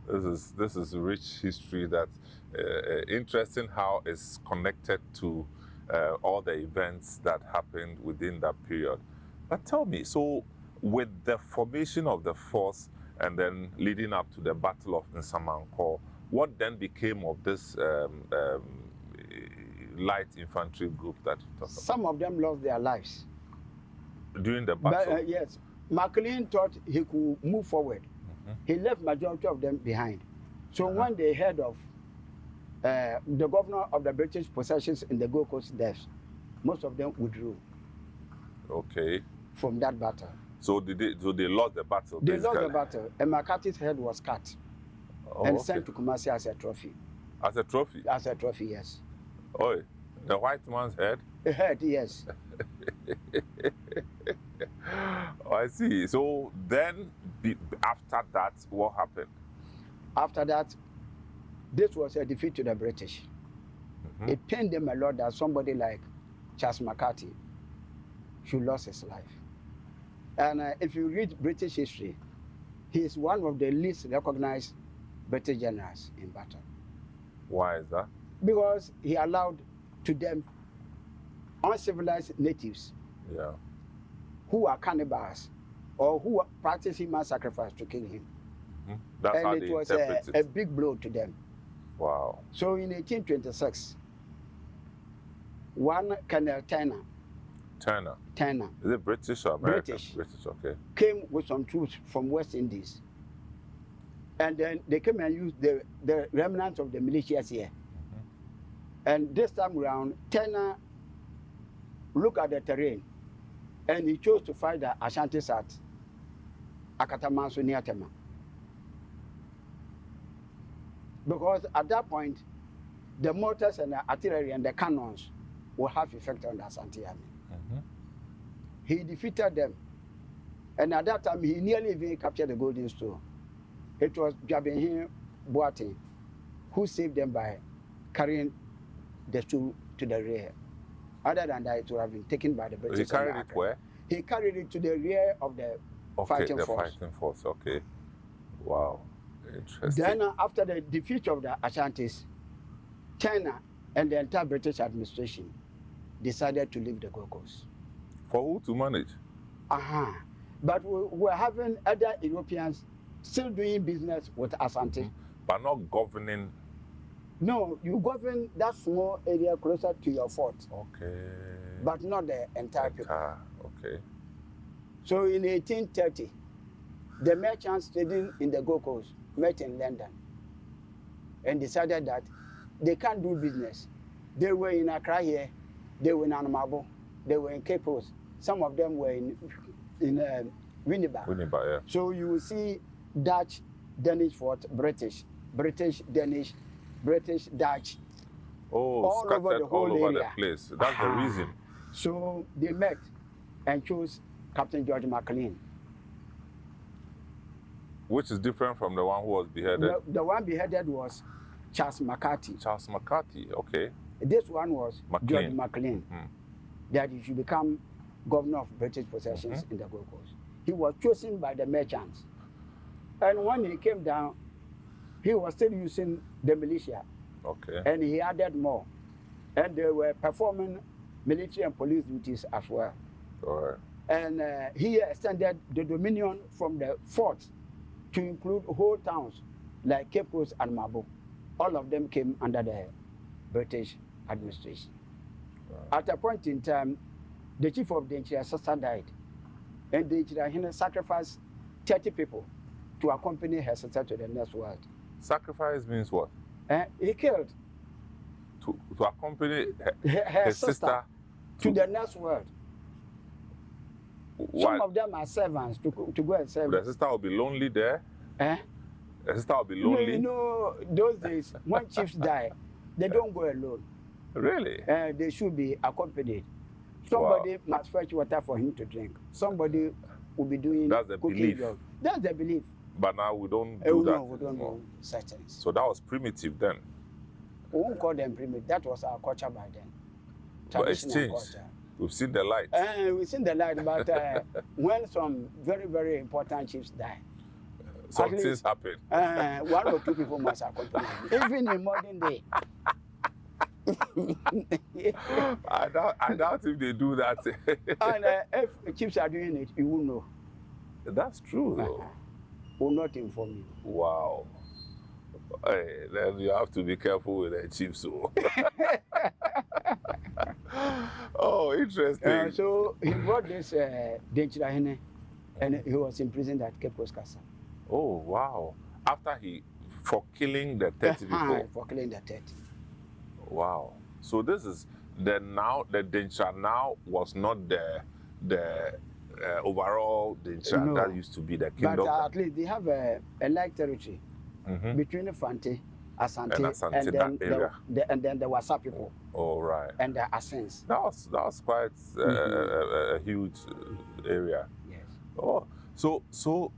[SPEAKER 1] This is rich history that interesting how it's connected to all the events that happened within that period. But tell me, so with the formation of the force and then leading up to the Battle of Nsamankow, what then became of this light infantry group that you talked about?
[SPEAKER 2] Some of them lost their lives.
[SPEAKER 1] During the battle?
[SPEAKER 2] But, yes. McLean thought he could move forward. He left majority of them behind. So when they heard of the governor of the British possessions in the Gold Coast deaths, most of them withdrew. From that battle.
[SPEAKER 1] So they lost the battle?
[SPEAKER 2] They lost the battle, and McCarthy's head was cut and sent to Kumasi as a trophy.
[SPEAKER 1] As a trophy?
[SPEAKER 2] As a trophy, yes.
[SPEAKER 1] Oh, the white man's head?
[SPEAKER 2] The head, yes.
[SPEAKER 1] Oh, I see. So then, after that, what happened?
[SPEAKER 2] After that, this was a defeat to the British. It pained them a lot that somebody like Charles McCarthy should lose his life. And if you read British history, he is one of the least recognized British generals in battle.
[SPEAKER 1] Why is that?
[SPEAKER 2] Because he allowed to them uncivilized natives who are cannibals or who practice human sacrifice to kill him.
[SPEAKER 1] That's
[SPEAKER 2] and
[SPEAKER 1] how
[SPEAKER 2] it
[SPEAKER 1] they
[SPEAKER 2] was a big blow to them.
[SPEAKER 1] Wow.
[SPEAKER 2] So in 1826, one Colonel Turner.
[SPEAKER 1] Is it British or American?
[SPEAKER 2] British,
[SPEAKER 1] okay.
[SPEAKER 2] Came with some troops from West Indies. And then they came and used the remnants of the militias here. And this time around, Turner looked at the terrain and he chose to fight the Ashantis at Akatamanso near Tema. Because at that point, the mortars and the artillery and the cannons will have effect on the Asante army. He defeated them. And at that time, he nearly even captured the Golden Store. It was Jabenhin Boateng who saved them by carrying the stool to the rear. Other than that, it would have been taken by the British.
[SPEAKER 1] He carried it where?
[SPEAKER 2] He carried it to the rear of the fighting force.
[SPEAKER 1] Fighting force, okay. Wow, interesting.
[SPEAKER 2] Then after the defeat of the Ashantis, China and the entire British administration decided to leave the Gold Coast.
[SPEAKER 1] For who to manage?
[SPEAKER 2] But we were having other Europeans still doing business with Ashanti.
[SPEAKER 1] But not governing.
[SPEAKER 2] No, you govern that small area closer to your fort.
[SPEAKER 1] Okay.
[SPEAKER 2] But not the entire people.
[SPEAKER 1] Okay.
[SPEAKER 2] So in 1830, the merchants trading in the Gold Coast met in London and decided that they can't do business. They were in Accra here, they were in Anamabo, they were in Cape Coast. Some of them were in Winnipeg.
[SPEAKER 1] Yeah.
[SPEAKER 2] So you will see Dutch, Danish fort, British, Danish, British, Dutch.
[SPEAKER 1] All scattered all over the place. That's the reason.
[SPEAKER 2] So they met and chose Captain George McLean.
[SPEAKER 1] Which is different from the one who was beheaded?
[SPEAKER 2] The one beheaded was Charles McCarthy.
[SPEAKER 1] Charles McCarthy, okay.
[SPEAKER 2] This one was
[SPEAKER 1] McLean.
[SPEAKER 2] George McLean, that he should become governor of British possessions in the Gold Coast. He was chosen by the merchants. And when he came down, he was still using the militia.
[SPEAKER 1] Okay.
[SPEAKER 2] And he added more. And they were performing military and police duties as well.
[SPEAKER 1] All right.
[SPEAKER 2] And he extended the dominion from the forts to include whole towns like Cape Coast and Mabo. All of them came under the British administration. Wow. At a point in time, the chief of the Nchira sister died, and the Nchira sacrificed 30 people to accompany her sister to the next world.
[SPEAKER 1] Sacrifice means what?
[SPEAKER 2] He killed
[SPEAKER 1] to accompany
[SPEAKER 2] her sister to the next world.
[SPEAKER 1] Why?
[SPEAKER 2] Some of them are servants to go and serve.
[SPEAKER 1] The sister will be lonely there? The sister will be lonely?
[SPEAKER 2] You know, those days, when chiefs die, they don't go alone.
[SPEAKER 1] Really?
[SPEAKER 2] They should be accompanied. Somebody must fetch water for him to drink. Somebody will be doing cooking job. That's the belief.
[SPEAKER 1] But now we don't do that.
[SPEAKER 2] No, we don't do such things.
[SPEAKER 1] So that was primitive then?
[SPEAKER 2] We won't call them primitive. That was our culture by then.
[SPEAKER 1] But it's changed. Culture. We've seen the light.
[SPEAKER 2] We've seen the light, but when some very, very important chiefs die,
[SPEAKER 1] some things happen.
[SPEAKER 2] 1 or 2 people must accompany them. Even in modern day.
[SPEAKER 1] I doubt if they do that.
[SPEAKER 2] And if chiefs are doing it, you will know.
[SPEAKER 1] That's true, though.
[SPEAKER 2] Will not inform you.
[SPEAKER 1] Wow. Hey, then you have to be careful with the chiefs. So. Oh, interesting.
[SPEAKER 2] So he brought this Denchira Hene, and he was imprisoned at Cape Coast Castle.
[SPEAKER 1] Oh, wow. After for killing the 30 people.
[SPEAKER 2] For killing the 30.
[SPEAKER 1] Wow. So this is the Denchira now was not the overall Denchira that used to be the kingdom.
[SPEAKER 2] But at least they have a like territory between the Fante, Asante, and then the Wasa people.
[SPEAKER 1] Oh, right.
[SPEAKER 2] And the Asens.
[SPEAKER 1] That was quite a huge area.
[SPEAKER 2] Yes.
[SPEAKER 1] Oh, so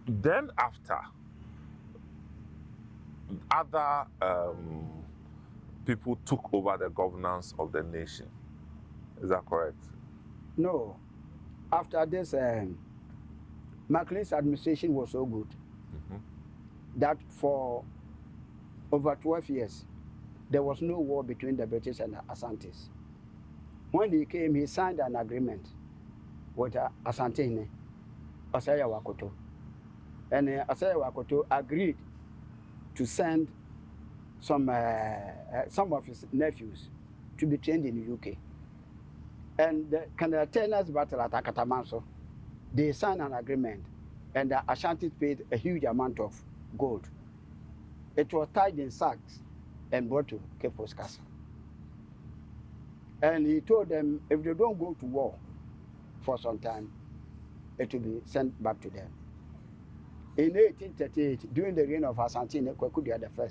[SPEAKER 1] then after other people took over the governance of the nation. Is that correct?
[SPEAKER 2] No. After this, McLean's administration was so good that for over 12 years, there was no war between the British and the Asantes. When he came, he signed an agreement with Asante, Osaya Wakoto. And Osaya Wakoto agreed to send some of his nephews to be trained in the UK. And the Canadians battle at Akatamanso, they signed an agreement, and the Ashantis paid a huge amount of gold. It was tied in sacks and brought to Cape Coast Castle. And he told them if they don't go to war for some time, it will be sent back to them. In 1838, during the reign of Asante Kwekudia I,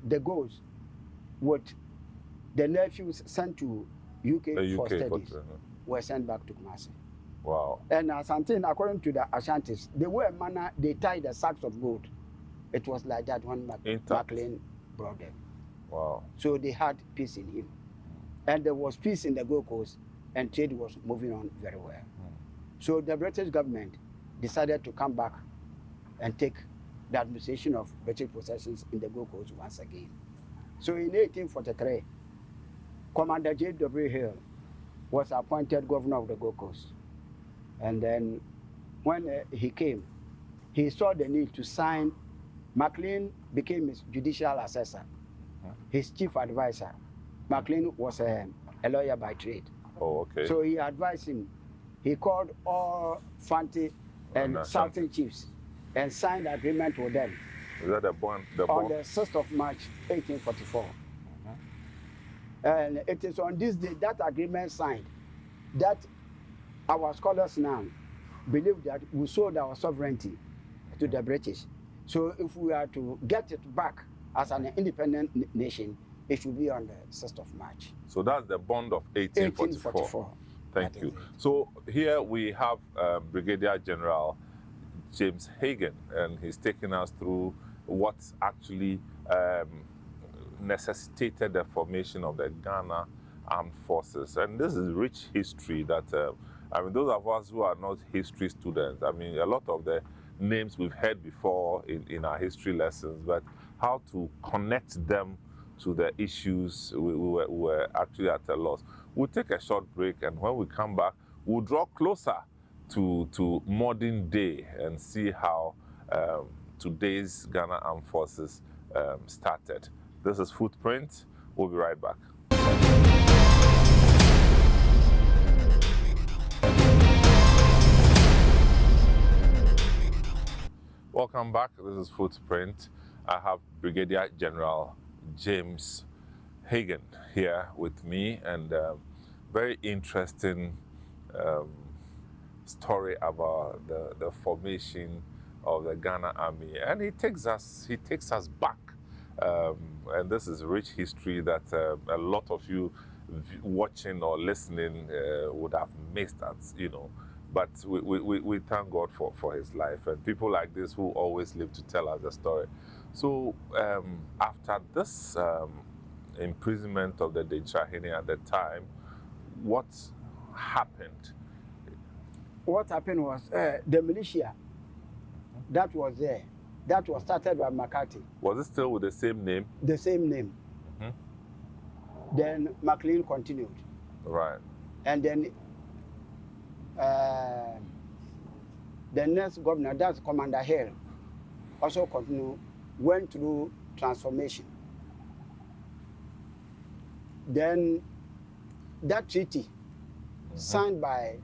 [SPEAKER 2] the goals with the nephews sent to UK for studies were sent back to Kumasi.
[SPEAKER 1] Wow.
[SPEAKER 2] And Asante, according to the Ashantis, the way they tied the sacks of gold. It was like that when McLean brought them.
[SPEAKER 1] Wow.
[SPEAKER 2] So they had peace in him. And there was peace in the Gold Coast, and trade was moving on very well. So the British government decided to come back and take the administration of British possessions in the Gold Coast once again. So in 1843, Commander J.W. Hill was appointed governor of the Gold Coast. And then when he came, he saw the need to sign. McLean became his judicial assessor, his chief advisor. McLean was a lawyer by trade.
[SPEAKER 1] Oh, okay.
[SPEAKER 2] So he advised him. He called all Fanti and Southern chiefs and signed agreement with them.
[SPEAKER 1] Is that the bond?
[SPEAKER 2] On the 6th of March, 1844. And it is on this day that agreement signed that our scholars now believe that we sold our sovereignty to the British. So if we are to get it back as an independent nation, it should be on the 6th of March.
[SPEAKER 1] So that's the bond of 1844. Thank you. So here we have Brigadier General James Hagan, and he's taking us through what actually necessitated the formation of the Ghana Armed Forces. And this is rich history that, I mean, those of us who are not history students, I mean, a lot of the names we've heard before in our history lessons, but how to connect them to the issues, we were actually at a loss. We'll take a short break, and when we come back, we'll draw closer to modern day and see how today's Ghana Armed Forces started. This is Footprint. We'll be right back. Welcome back. This is Footprint. I have Brigadier General James Hagan here with me, and very interesting story about the formation of the Ghana Army, and he takes us back, and this is rich history that a lot of you watching or listening would have missed, but we thank God for his life, and people like this who always live to tell us the story. So after this imprisonment of the Dechahene at the time, what happened?
[SPEAKER 2] What happened was the militia that was there, that was started by McCarthy.
[SPEAKER 1] Was it still with the same name?
[SPEAKER 2] The same name. Then McLean continued.
[SPEAKER 1] Right.
[SPEAKER 2] And then the next governor, that's Commander Hill, also continued, went through transformation. Then that treaty signed by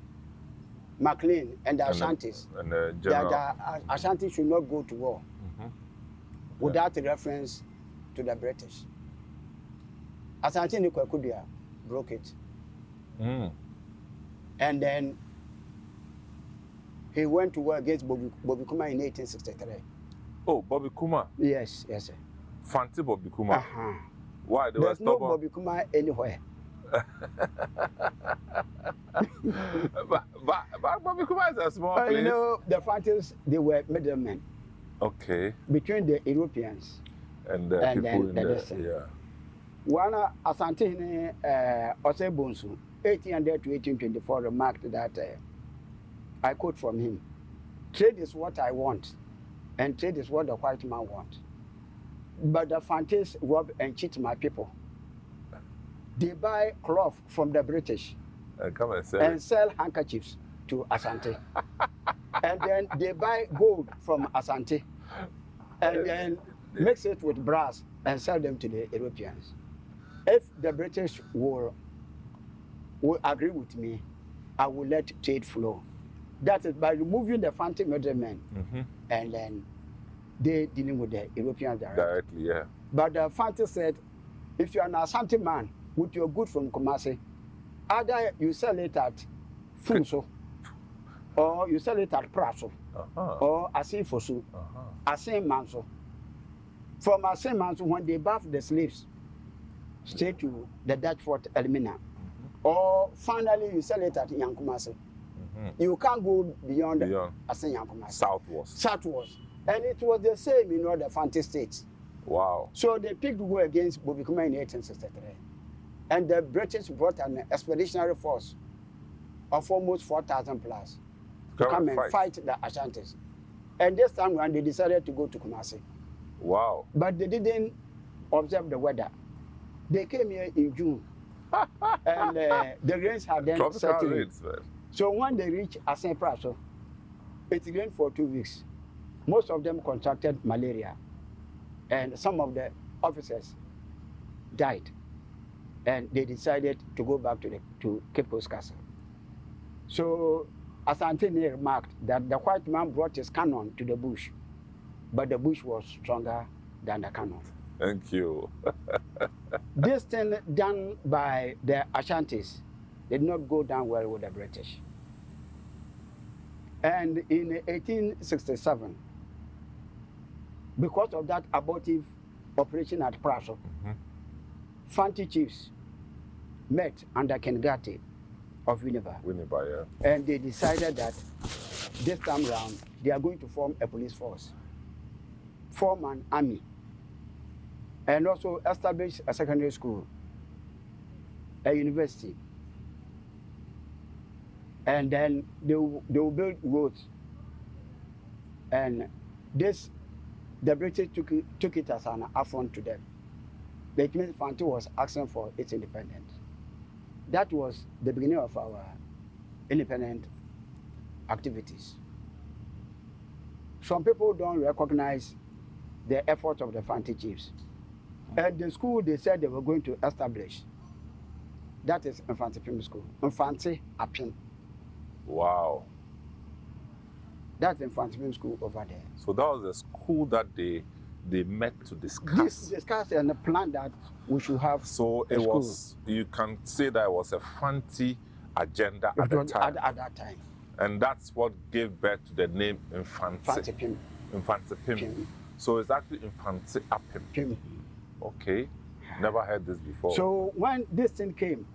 [SPEAKER 2] McLean and the Ashantis,
[SPEAKER 1] and the general,
[SPEAKER 2] that the Ashanti should not go to war without reference to the British. Asante Nikwekudia broke it. And then he went to war against Bobby Kuma in 1863.
[SPEAKER 1] Oh, Bobby Kuma?
[SPEAKER 2] Yes, yes, sir.
[SPEAKER 1] Fancy Bobby Kuma? Why?
[SPEAKER 2] There's no Bobby Kuma anywhere.
[SPEAKER 1] but Bobby Kuma is a small place.
[SPEAKER 2] You know, the fighters, they were middlemen.
[SPEAKER 1] Okay.
[SPEAKER 2] Between the Europeans
[SPEAKER 1] and the people in the... Yeah.
[SPEAKER 2] One Asante Osebonsu, 1800 to 1824, remarked that, I quote from him, "Trade is what I want, and trade is what the white man wants. But the Fantis rob and cheat my people. They buy cloth from the British and sell handkerchiefs to Asante. And then they buy gold from Asante and then mix it with brass and sell them to the Europeans. If the British will agree with me, I will let trade flow. That is by removing the Fanti middlemen and then they dealing with the Europeans directly.
[SPEAKER 1] Yeah.
[SPEAKER 2] But the Fanti said, if you are an Asante man with your goods from Kumasi, either you sell it at Funso, or you sell it at Praso, or Asifosu, Asin Manso. From Asin Manso, when they buff the slaves, straight to the Dutch Fort Elmina, or finally you sell it at Yankumasi. You can't go beyond Asin Yankumasi.
[SPEAKER 1] Southwards.
[SPEAKER 2] And it was the same in all the Fanti states.
[SPEAKER 1] Wow.
[SPEAKER 2] So they picked war against Bobikuma in 1863. And the British brought an expeditionary force of almost 4,000 plus to come and fight the Ashantis. And this time around, they decided to go to Kumasi.
[SPEAKER 1] Wow.
[SPEAKER 2] But they didn't observe the weather. They came here in June. And the rains had then set in. So when they reached Asen Praso, it rained for 2 weeks. Most of them contracted malaria. And some of the officers died. And they decided to go back to Cape Coast Castle. So Asante remarked that the white man brought his cannon to the bush, but the bush was stronger than the cannon.
[SPEAKER 1] Thank you.
[SPEAKER 2] This thing done by the Ashantis did not go down well with the British. And in 1867, because of that abortive operation at Praso, Fanti chiefs met under Kengate of Winneba.
[SPEAKER 1] Yeah.
[SPEAKER 2] And they decided that this time round, they are going to form a police force, form an army, and also establish a secondary school, a university. And then they will build roads. And this, the British took it as an affront to them. That means Fanti was asking for its independence. That was the beginning of our independent activities. Some people don't recognize the effort of the Fanti chiefs. At the school, they said they were going to establish. That is Infanti Primary School. Infanti Apin.
[SPEAKER 1] Wow.
[SPEAKER 2] That's Infanti Primary School over there.
[SPEAKER 1] So that was the school that they met to discuss.
[SPEAKER 2] Discuss and the plan that we should have.
[SPEAKER 1] So it was, you can say that it was a Fanti agenda at the time.
[SPEAKER 2] At that time.
[SPEAKER 1] And that's what gave birth to the name Infanti Pim. So it's actually Infanti Apim. Okay. Never heard this before.
[SPEAKER 2] So when this thing came,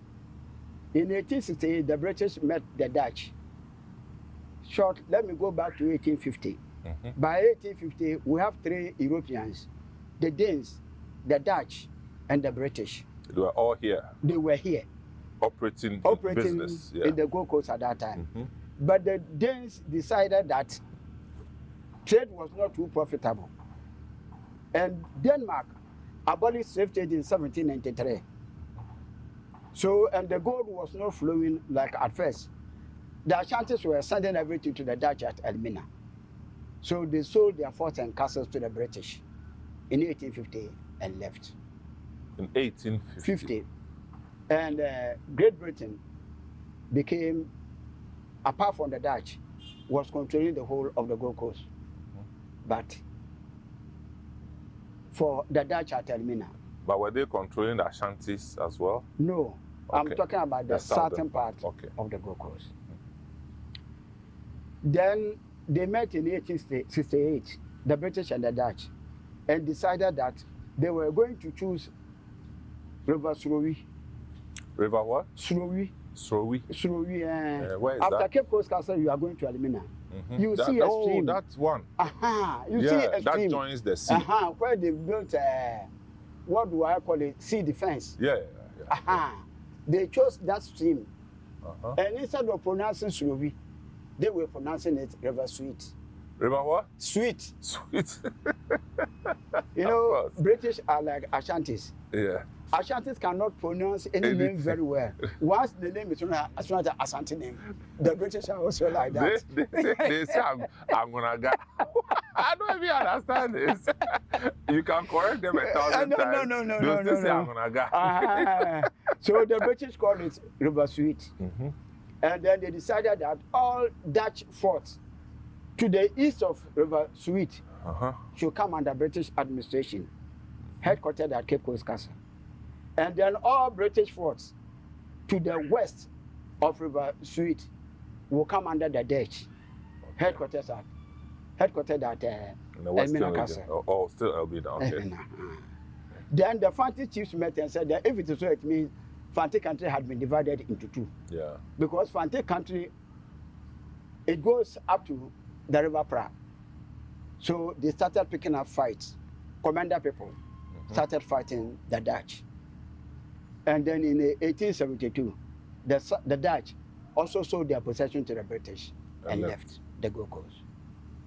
[SPEAKER 2] in 1868, the British met the Dutch. Let me go back to 1850. By 1850, we have 3 Europeans, the Danes, the Dutch, and the British.
[SPEAKER 1] They were all here.
[SPEAKER 2] They were here.
[SPEAKER 1] Operating business.
[SPEAKER 2] In the Gold Coast at that time. But the Danes decided that trade was not too profitable. And Denmark abolished slave trade in 1793. So, and the gold was not flowing like at first. The Ashantis were sending everything to the Dutch at Elmina. So they sold their forts and castles to the British in 1850 and left.
[SPEAKER 1] In 1850?
[SPEAKER 2] And Great Britain became, apart from the Dutch, was controlling the whole of the Gold Coast. But for the Dutch at Elmina.
[SPEAKER 1] But were they controlling the Ashantis as well?
[SPEAKER 2] No. Okay. I'm talking about the southern part of the Gold Coast. Then they met in 1868, the British and the Dutch, and decided that they were going to choose River Surowi.
[SPEAKER 1] River what?
[SPEAKER 2] Surowi.
[SPEAKER 1] Surowi. Where is
[SPEAKER 2] after
[SPEAKER 1] that?
[SPEAKER 2] Cape Coast Castle, you are going to Elmina. You see a stream.
[SPEAKER 1] Oh, that's one.
[SPEAKER 2] You see a stream.
[SPEAKER 1] That joins the sea.
[SPEAKER 2] Where they built, what do I call it? Sea defense.
[SPEAKER 1] Yeah.
[SPEAKER 2] They chose that stream. And instead of pronouncing Surowi, they were pronouncing it River Sweet.
[SPEAKER 1] River what?
[SPEAKER 2] Sweet. You
[SPEAKER 1] Of
[SPEAKER 2] know,
[SPEAKER 1] course.
[SPEAKER 2] British are like Ashantis.
[SPEAKER 1] Yeah.
[SPEAKER 2] Ashantis cannot pronounce any name very well. Once the name is as soon as the Ashanti name, the British are also like that.
[SPEAKER 1] They say I'm gonna go. I don't even understand this. You can correct them 1,000 times.
[SPEAKER 2] No.
[SPEAKER 1] They say I'm gonna go.
[SPEAKER 2] So the British called it River Sweet. And then they decided that all Dutch forts to the east of River Sweet should come under British administration, headquartered at Cape Coast Castle. And then all British forts to the west of River Sweet will come under the Dutch, headquartered at Elmina Castle.
[SPEAKER 1] Oh, still Elmina, okay.
[SPEAKER 2] Then the Fanti chiefs met and said that if it is so, it means Fanti country had been divided into 2.
[SPEAKER 1] Yeah.
[SPEAKER 2] Because Fanti country, it goes up to the River Pra. So they started picking up fights commander people started fighting the Dutch. And then in 1872, the Dutch also sold their possession to the British and left the Gold Coast.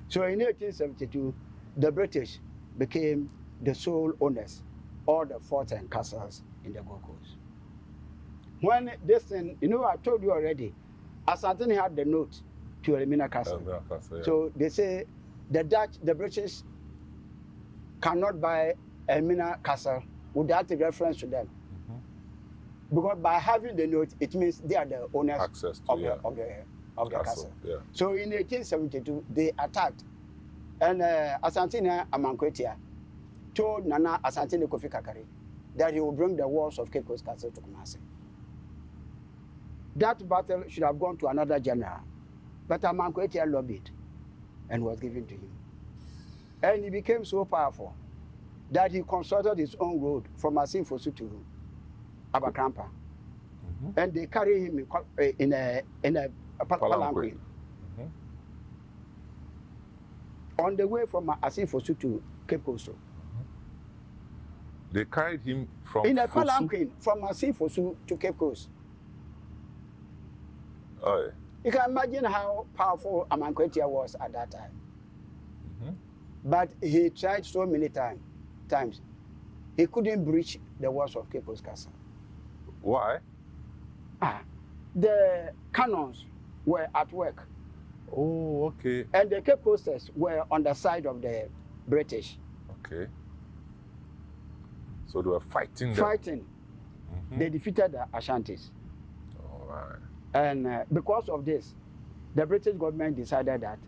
[SPEAKER 2] So in 1872, the British became the sole owners of the forts and castles in the Gold Coast. When this thing, I told you already, Asante had the note to Elmina Castle. Yeah. So they say the British cannot buy Elmina Castle without a reference to them. Because by having the note, it means they are the owners of the castle. Yeah. So in 1872, they attacked. And Asante Nsamankow told Nana Asante Kofi Kakari that he will bring the walls of Cape Coast Castle to Kumasi. That battle should have gone to another general, but Nsamankow lobbied and was given to him. And he became so powerful that he constructed his own road from Asinfosu to Abakrampa. And they carry him in a palanquin. On the way from Asinfosu to Cape Coast.
[SPEAKER 1] They carried him from
[SPEAKER 2] in a palanquin from Asinfosu to Cape Coast.
[SPEAKER 1] Oh, yeah.
[SPEAKER 2] You can imagine how powerful Nsamankow was at that time. But he tried so many times. He couldn't breach the walls of Cape Coast Castle.
[SPEAKER 1] Why?
[SPEAKER 2] The cannons were at work.
[SPEAKER 1] Oh, okay.
[SPEAKER 2] And the Cape Coasters were on the side of the British.
[SPEAKER 1] Okay. So they were fighting.
[SPEAKER 2] They defeated the Ashantis.
[SPEAKER 1] All right.
[SPEAKER 2] And because of this, the British government decided that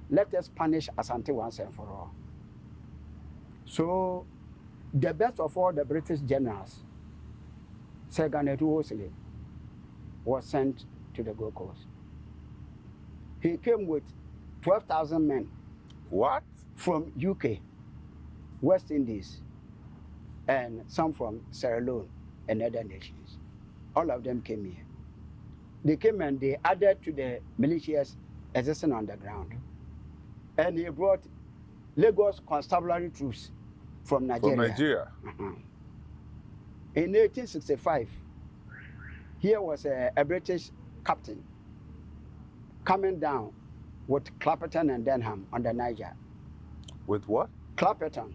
[SPEAKER 2] let us punish Asante once and for all. So the best of all the British generals, Sir Hagan was sent to the Gold Coast. He came with 12,000 men.
[SPEAKER 1] What?
[SPEAKER 2] From UK, West Indies, and some from Sierra Leone and other nations. All of them came here. They came and they added to the militias existing on the ground. And he brought Lagos constabulary troops from Nigeria.
[SPEAKER 1] From Nigeria?
[SPEAKER 2] In 1865, here was a British captain coming down with Clapperton and Denham on the Niger.
[SPEAKER 1] With what?
[SPEAKER 2] Clapperton.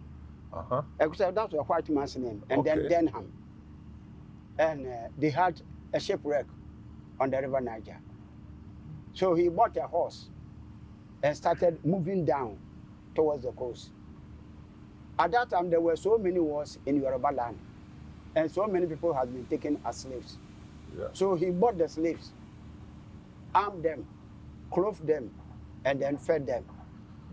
[SPEAKER 2] Except that was a white man's name. And then Denham. And they had a shipwreck on the river Niger. So he bought a horse and started moving down towards the coast. At that time, there were so many wars in Yoruba land, and so many people had been taken as slaves. Yeah. So he bought the slaves, armed them, clothed them, and then fed them.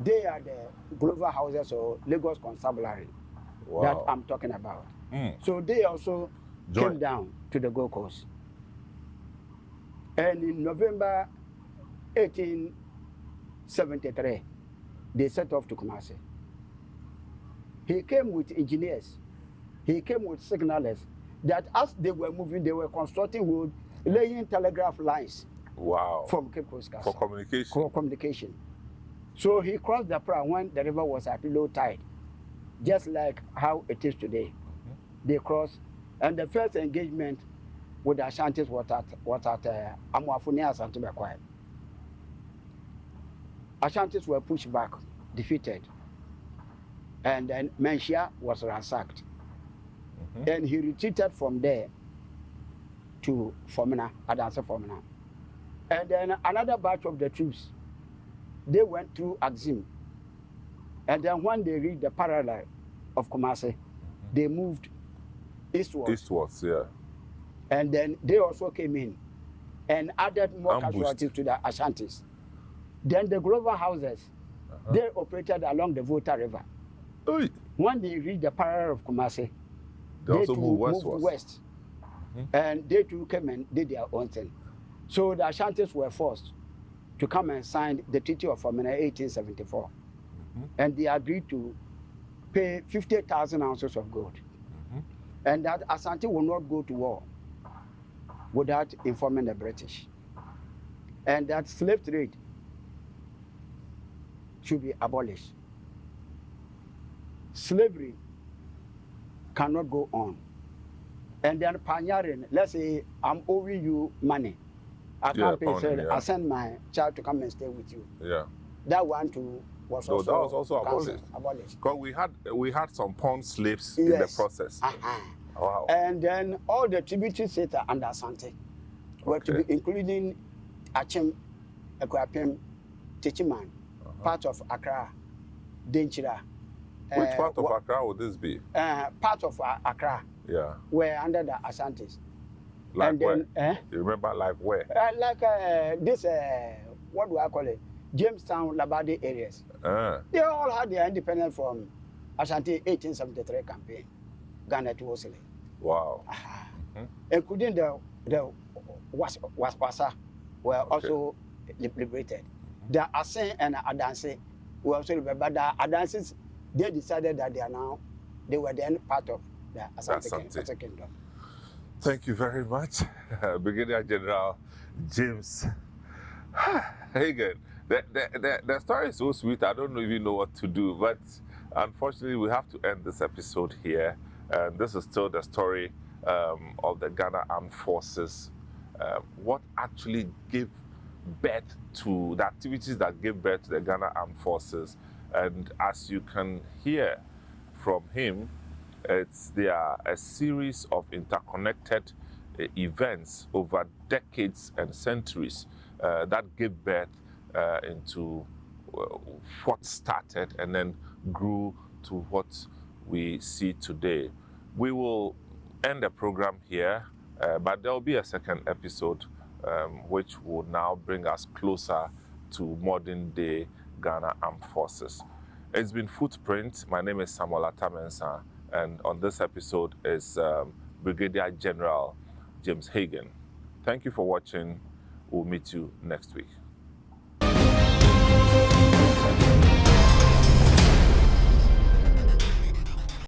[SPEAKER 2] They are the Glover houses or Lagos Constabulary that I'm talking about. So they also came down to the Gold Coast. And in November 1873, they set off to Kumasi. He came with engineers. He came with signalers that as they were moving, they were constructing wood, laying telegraph lines.
[SPEAKER 1] Wow.
[SPEAKER 2] From Cape Coast Castle.
[SPEAKER 1] For communication.
[SPEAKER 2] For communication. So he crossed the Pra when the river was at low tide, just like how it is today. They crossed, and the first engagement with the Ashantis was at Amuafune Asante Bekwai. Ashantis were pushed back, defeated, and then Menchia was ransacked. And he retreated from there to Fomena, Adanse Fomena. And then another batch of the troops, they went through Axim. And then when they reached the parallel of Kumasi, they moved eastwards.
[SPEAKER 1] Eastwards, yeah.
[SPEAKER 2] And then they also came in and added more casualties to the Ashantis. Then the Glover houses, they operated along the Volta River.
[SPEAKER 1] Oy.
[SPEAKER 2] When they reached the parallel of Kumasi,
[SPEAKER 1] they also moved
[SPEAKER 2] west. And they too came and did their own thing. So the Ashantis were forced to come and sign the Treaty of Fomena 1874. And they agreed to pay 50,000 ounces of gold. And that Asante will not go to war without informing the British. And that slave trade should be abolished. slavery cannot go on. And then pioneering, let's say I'm owing you money. I can't pay, so I send my child to come and stay with you.
[SPEAKER 1] Yeah.
[SPEAKER 2] That one too was also,
[SPEAKER 1] that was also abolished. Because we had some pawn slaves in the process. Wow.
[SPEAKER 2] And then all the tributary states under Asante were to be including Achim, Ekwapim, Techiman, part of Accra, Denchira.
[SPEAKER 1] Which part of Accra would this be?
[SPEAKER 2] Part of Accra.
[SPEAKER 1] Yeah.
[SPEAKER 2] Were under the Asantes.
[SPEAKER 1] Like
[SPEAKER 2] and
[SPEAKER 1] where?
[SPEAKER 2] Then,
[SPEAKER 1] you remember like where?
[SPEAKER 2] Like this, what do I call it? Jamestown, Labadi areas. They all had their independence from Ashanti 1873 campaign. Ghana to Osile.
[SPEAKER 1] Wow.
[SPEAKER 2] Including the Wasa were also liberated. The Asen and Adanse were also liberated. But the Adanses, they decided that they were then part of the Asante Kingdom.
[SPEAKER 1] Thank you very much, Brigadier General James Hagan. The story is so sweet, I don't even know what to do, but unfortunately we have to end this episode here. And this is still the story of the Ghana Armed Forces, what actually gave birth to the activities that gave birth to the Ghana Armed Forces. And as you can hear from him, they are a series of interconnected events over decades and centuries that gave birth into what started and then grew to what we see today. We will end the program here, but there will be a second episode which will now bring us closer to modern day Ghana Armed Forces. It's been Footprint. My name is Samuel Atamensa, and on this episode is Brigadier General James Hagan. Thank you for watching. We'll meet you next week.